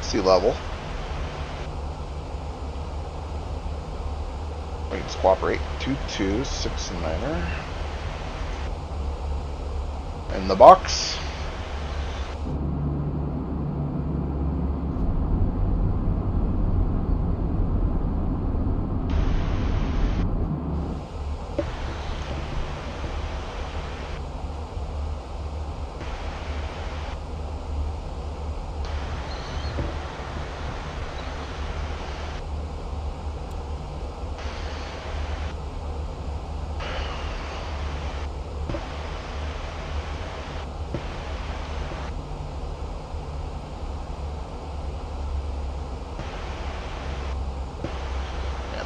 sea level. Wait, squawk rate 2269er. In the box.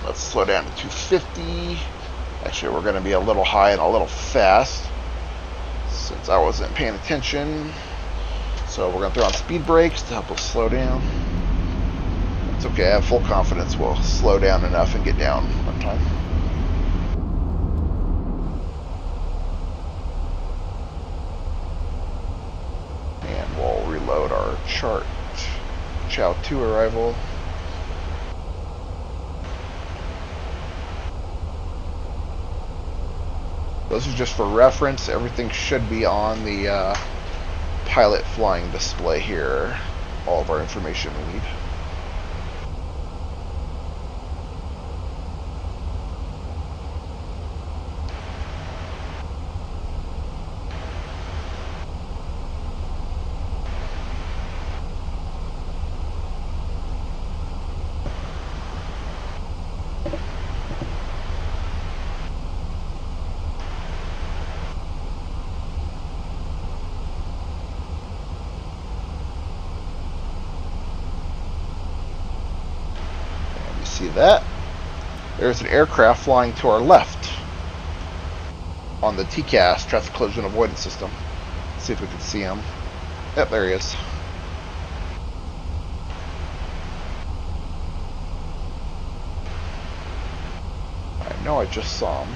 Let's slow down to 250. Actually, we're going to be a little high and a little fast since I wasn't paying attention. So we're going to throw on speed brakes to help us slow down. It's okay, I have full confidence we'll slow down enough and get down on time. And we'll reload our chart. Chow 2 arrival. Those are just for reference. Everything should be on the pilot flying display here. All of our information we need. See that? There's an aircraft flying to our left on the TCAS, Traffic Collision Avoidance System. Let's see if we can see him. Yep, there he is. I know I just saw him.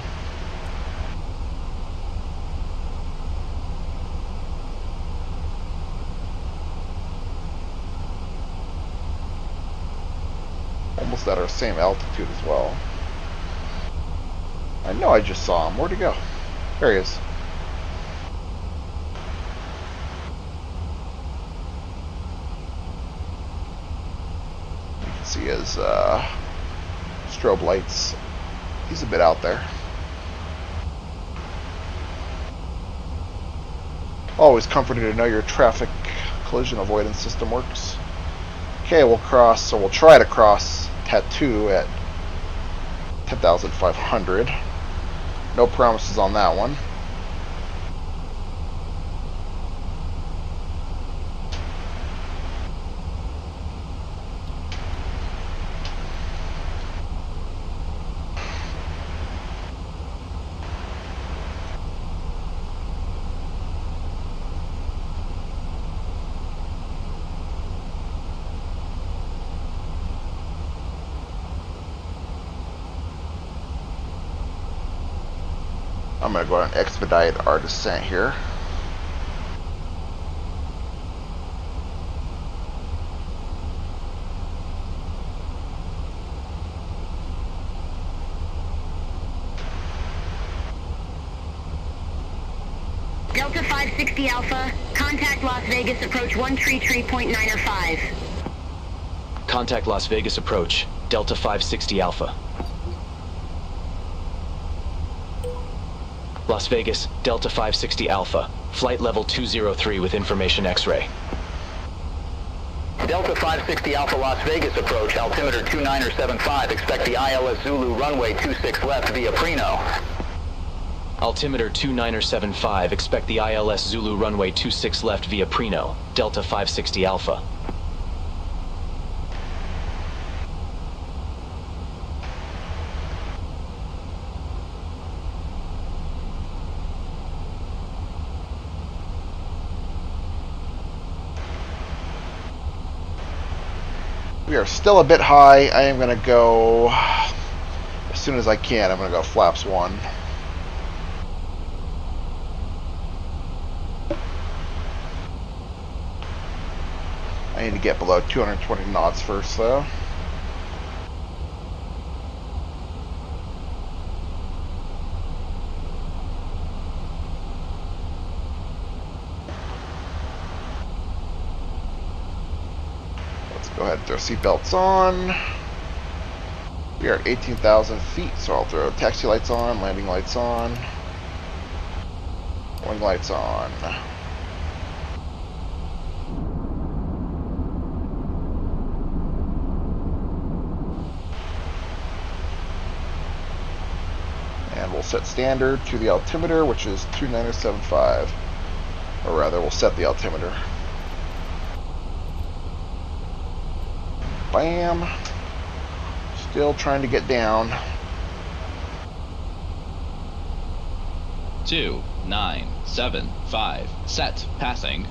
Almost at our same altitude as well. I know I just saw him. Where'd he go? There he is. You can see his strobe lights. He's a bit out there. Always comforting to know your traffic collision avoidance system works. Okay, we'll cross, so we'll try to cross Tattoo at 10,500. No promises on that one. I'm going to go ahead and expedite our descent here. Delta 560 Alpha, contact Las Vegas approach 133.905. Contact Las Vegas approach, Delta 560 Alpha. Las Vegas, Delta 560 Alpha, flight level 203 with information X-ray. Delta 560 Alpha Las Vegas approach, altimeter 2975, expect the ILS Zulu runway 26 left via Preno. Altimeter 2975, expect the ILS Zulu runway 26 left via Preno, Delta 560 Alpha. We are still a bit high. I am going to go, as soon as I can, I'm going to go flaps 1. I need to get below 220 knots first, though. Let's go ahead and throw seatbelts on. We are at 18,000 feet, so I'll throw taxi lights on, landing lights on, wing lights on. And we'll set standard to the altimeter, which is 2975. Or rather, we'll set the altimeter. Bam. Still trying to get down. 2975. Set. Passing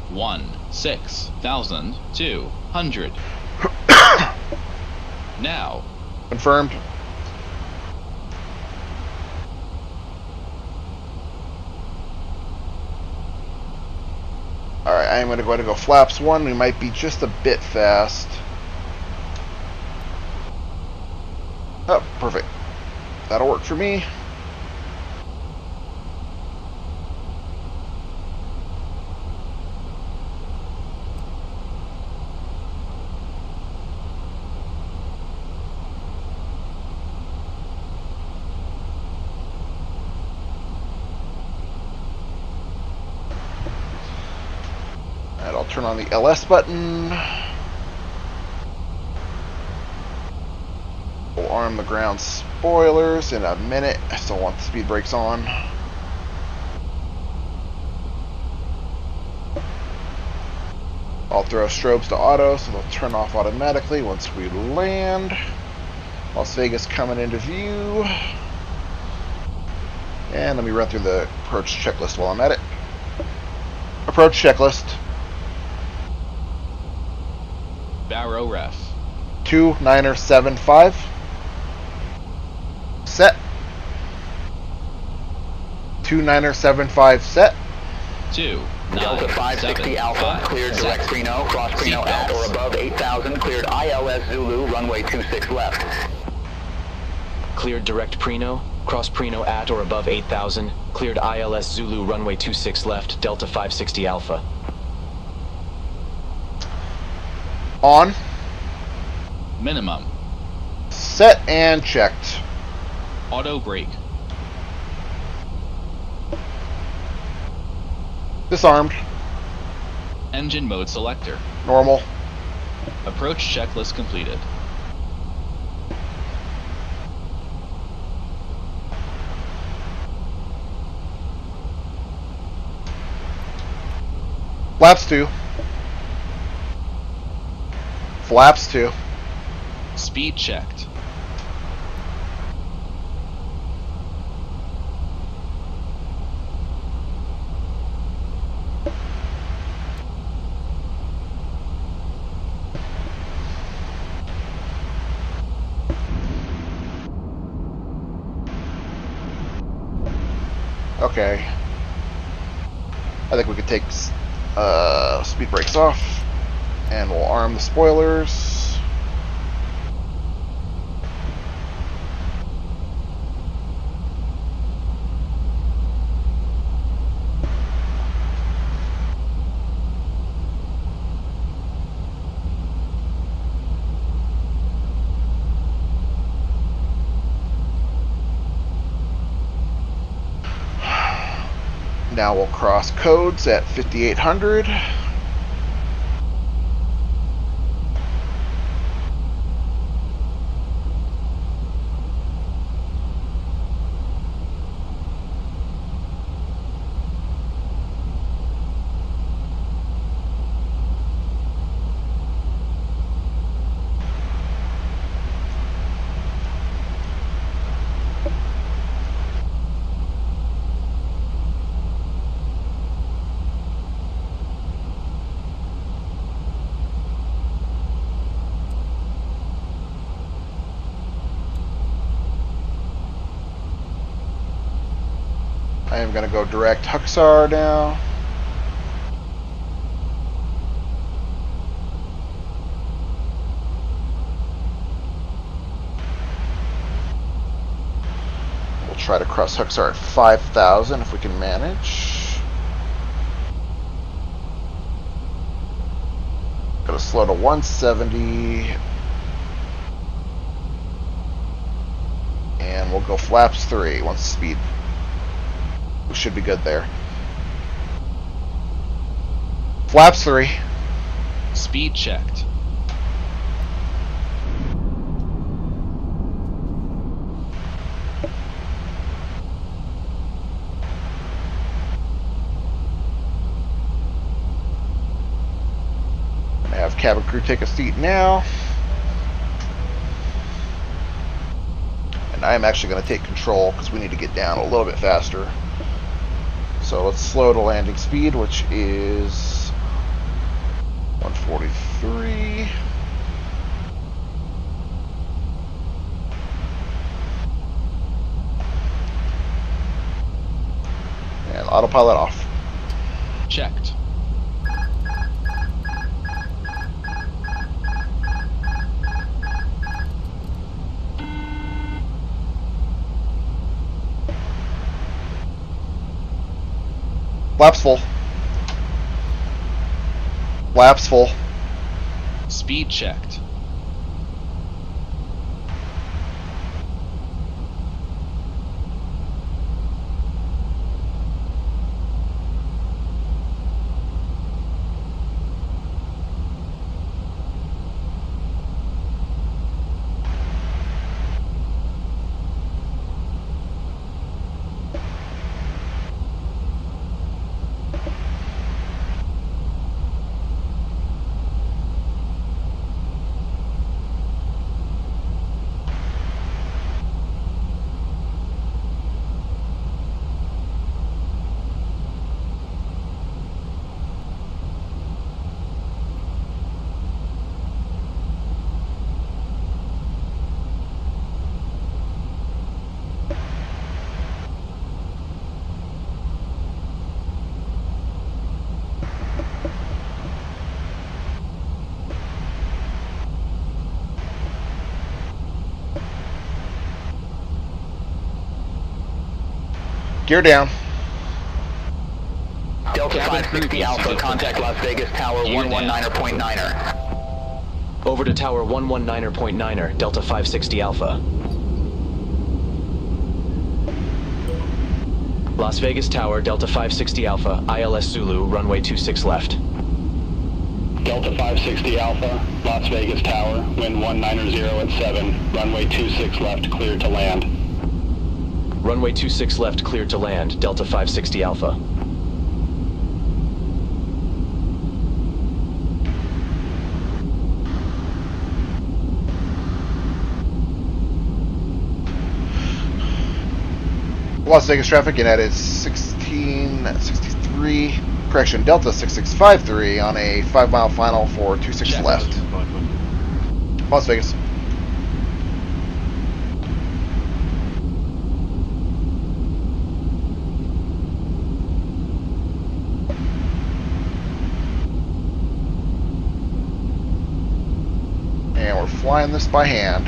16,200. Now. Confirmed. Alright, I'm going to go ahead and go flaps 1. We might be just a bit fast. Oh, perfect. That'll work for me. And I'll turn on the LS button. We'll arm the ground spoilers in a minute. I still want the speed brakes on. I'll throw strobes to auto, so they'll turn off automatically once we land. Las Vegas coming into view. And let me run through the approach checklist while I'm at it. Approach checklist. Barrow ref. 2975. Set. 2975 set. 2 Delta 560 Alpha, cleared direct Preno, cross Preno at or above 8,000, cleared ILS Zulu, runway 26 left. Cleared direct Preno, cross Preno at or above 8,000, cleared ILS Zulu, runway 26 left, Delta 560 Alpha. On. Minimum. Set and checked. Auto brake. Disarmed. Engine mode selector. Normal. Approach checklist completed. Flaps 2. Flaps 2. Speed checked. Okay. I think we could take speed brakes off, and we'll arm the spoilers. Now we'll cross codes at 5800. I am going to go direct Huxar now. try to cross Huxar at 5,000 if we can manage. Gotta slow to 170. And we'll go flaps 3 once speed. We should be good there. Flaps 3. Speed checked. Have cabin crew take a seat now. And I'm actually going to take control because we need to get down a little bit faster. So let's slow to landing speed, which is 143. And autopilot off. Checked. Flaps full. Flaps full. Speed checked. Gear down. Delta 560 Alpha, contact Las Vegas Tower 119.9er. Over to Tower 119.9er, Delta 560 Alpha. Las Vegas Tower, Delta 560 Alpha, ILS Zulu, runway 26 left. Delta 560 Alpha, Las Vegas Tower, wind 190 at 7, runway 26 left, cleared to land. Runway 26 left, cleared to land, Delta 560 Alpha. Las Vegas traffic, United 1663, correction, Delta 6653 on a 5-mile final for 26 left. Las Vegas. And we're flying this by hand.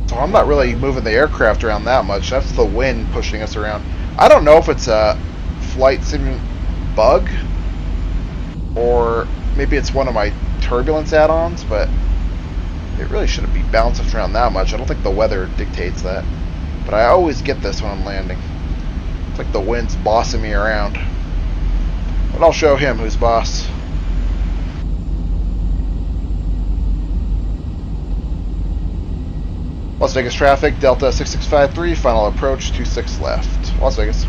So I'm not really moving the aircraft around that much. That's the wind pushing us around. I don't know if it's a flight sim bug or maybe it's one of my turbulence add-ons, but it really shouldn't be bouncing around that much. I don't think the weather dictates that. But I always get this when I'm landing. It's like the wind's bossing me around. But I'll show him who's boss. Las Vegas traffic, Delta 6653, final approach, 26 left. Las Vegas.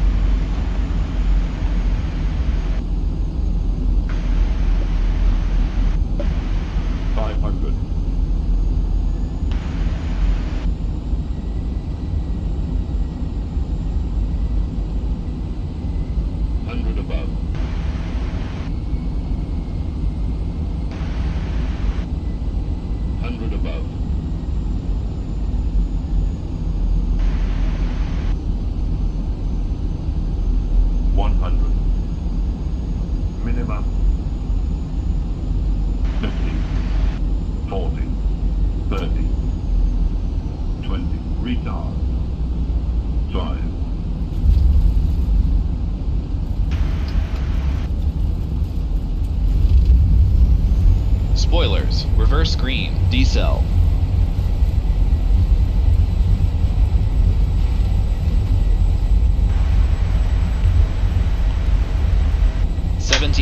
Spoilers, reverse green, decel.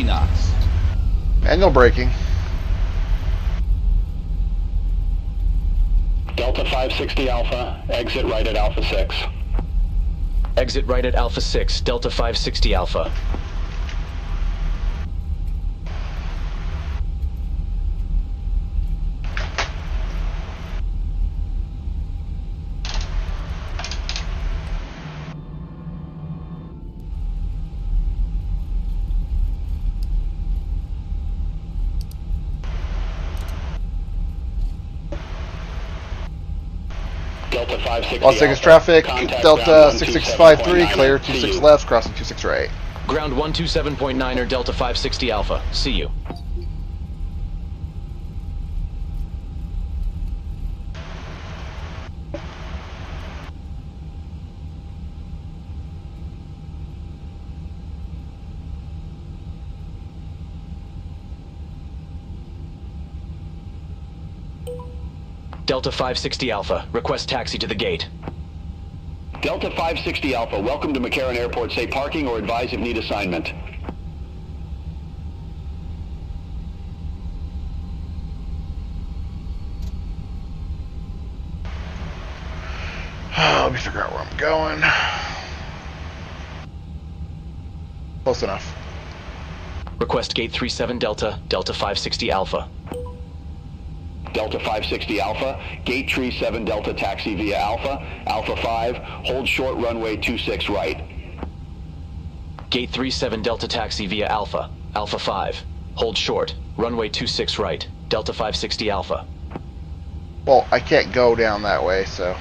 knots. Manual braking. Delta 560 Alpha, exit right at Alpha 6. Exit right at Alpha 6, Delta 560 Alpha. Delta 560 Las Vegas traffic, Delta 6653, clear 26 left, crossing 26 right. Ground 127.9er, Delta 560 Alpha. See you. Delta 560 Alpha, request taxi to the gate. Delta 560 Alpha, welcome to McCarran Airport. Say parking or advise if need assignment. Let me figure out where I'm going. Close enough. Request gate 37 Delta, Delta 560 Alpha. Delta 560 Alpha, gate tree 7 Delta taxi via Alpha, Alpha 5, hold short runway 26 right. Gate 37 Delta taxi via Alpha, Alpha 5, hold short, runway 26 right, Delta 560 Alpha. Well, I can't go down that way, so...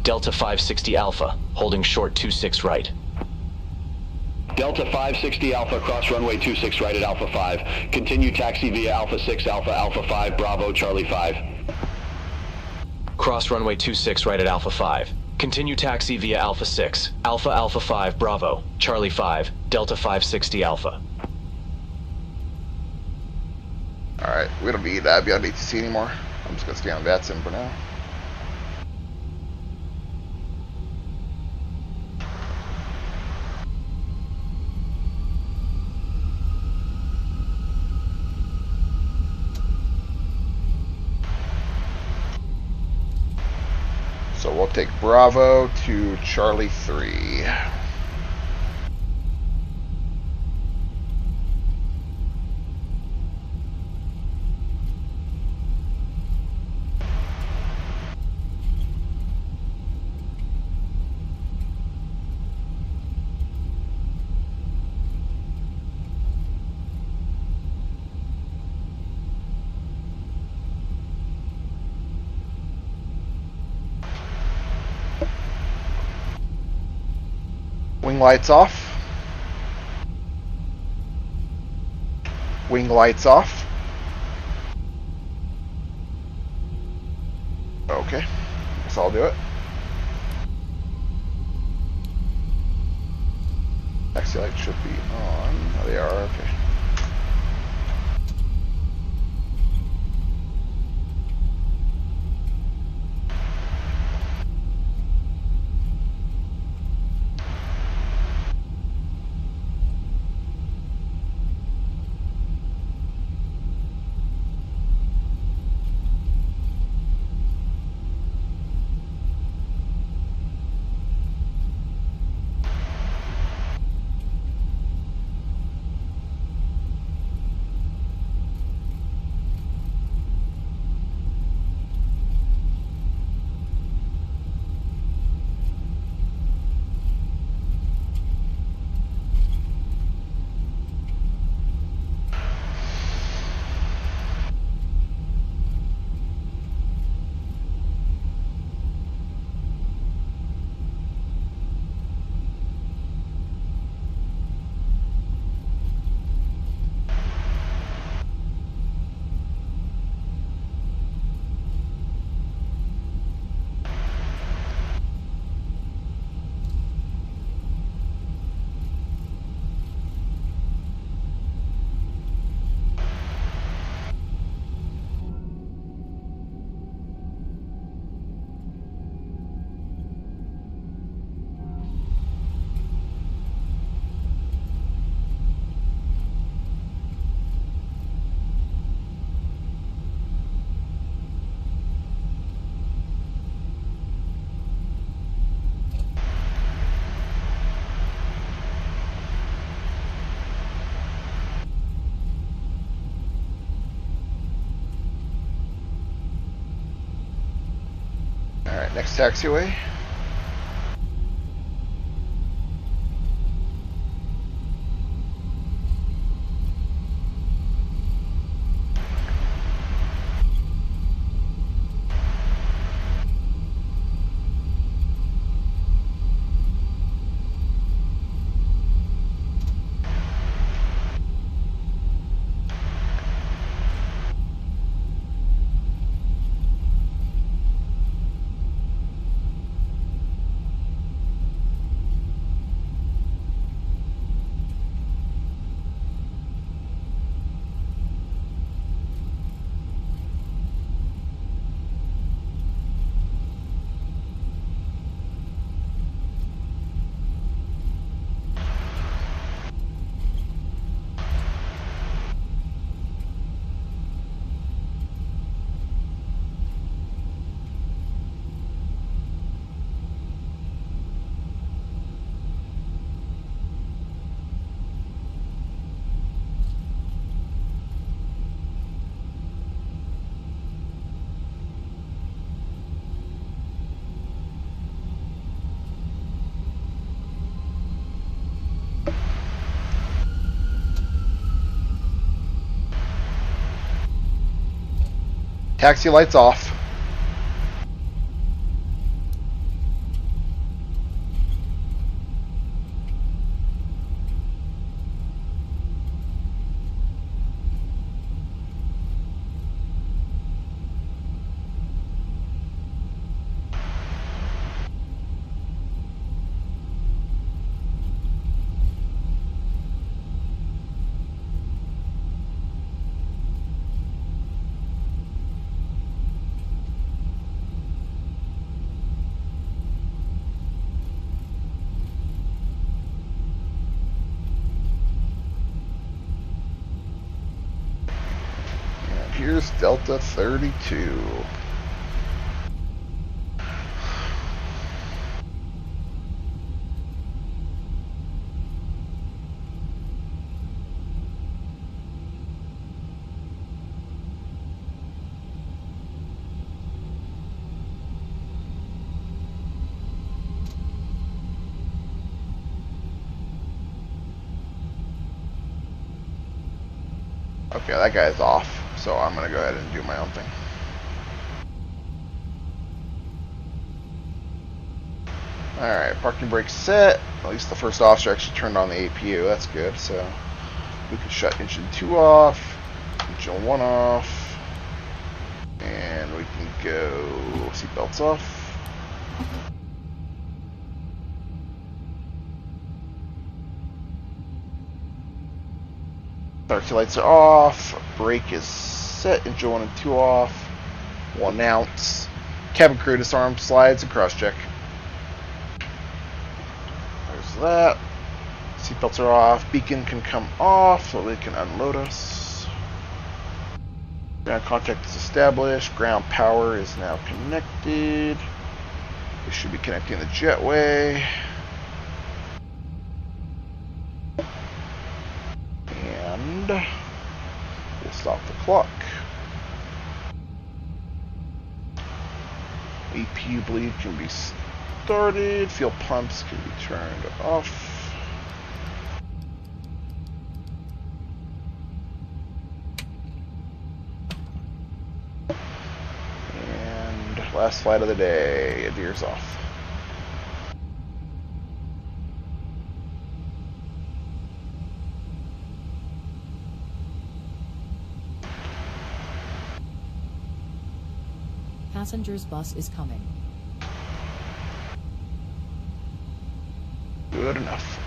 Delta 560 Alpha, holding short 26 right. Delta 560 Alpha, cross runway 26 right at Alpha 5. Continue taxi via Alpha 6 Alpha, Alpha 5, Bravo, Charlie 5. Cross runway 26 right at Alpha 5. Continue taxi via Alpha 6, Alpha Alpha 5, Bravo, Charlie 5, Delta 560 Alpha. Alright, we don't need BeyondATC anymore. I'm just going to stay on Vatsim for now. So we'll take Bravo to Charlie 3. Wing lights off. Wing lights off. Okay, guess I'll do it. Taxi lights should be on. Oh, they are, okay. Alright, next taxiway. Taxi lights off. Here's Delta 32. Okay, that guy's off, so I'm gonna go ahead and do my own thing. Alright, parking brake set. At least the first officer actually turned on the APU, that's good. So we can shut engine 2 off, engine 1 off, and we can go seatbelts off. Taxi lights are off, brake is set, engine 1 and 2 off, 1 ounce. Cabin crew disarm, slides, and cross check. There's that. Seatbelts are off, beacon can come off so they can unload us. Ground contact is established, ground power is now connected. We should be connecting the jetway. And we'll stop the clock. APU bleed can be started. Fuel pumps can be turned off. And last flight of the day, it veers off. Passengers bus is coming. Good enough.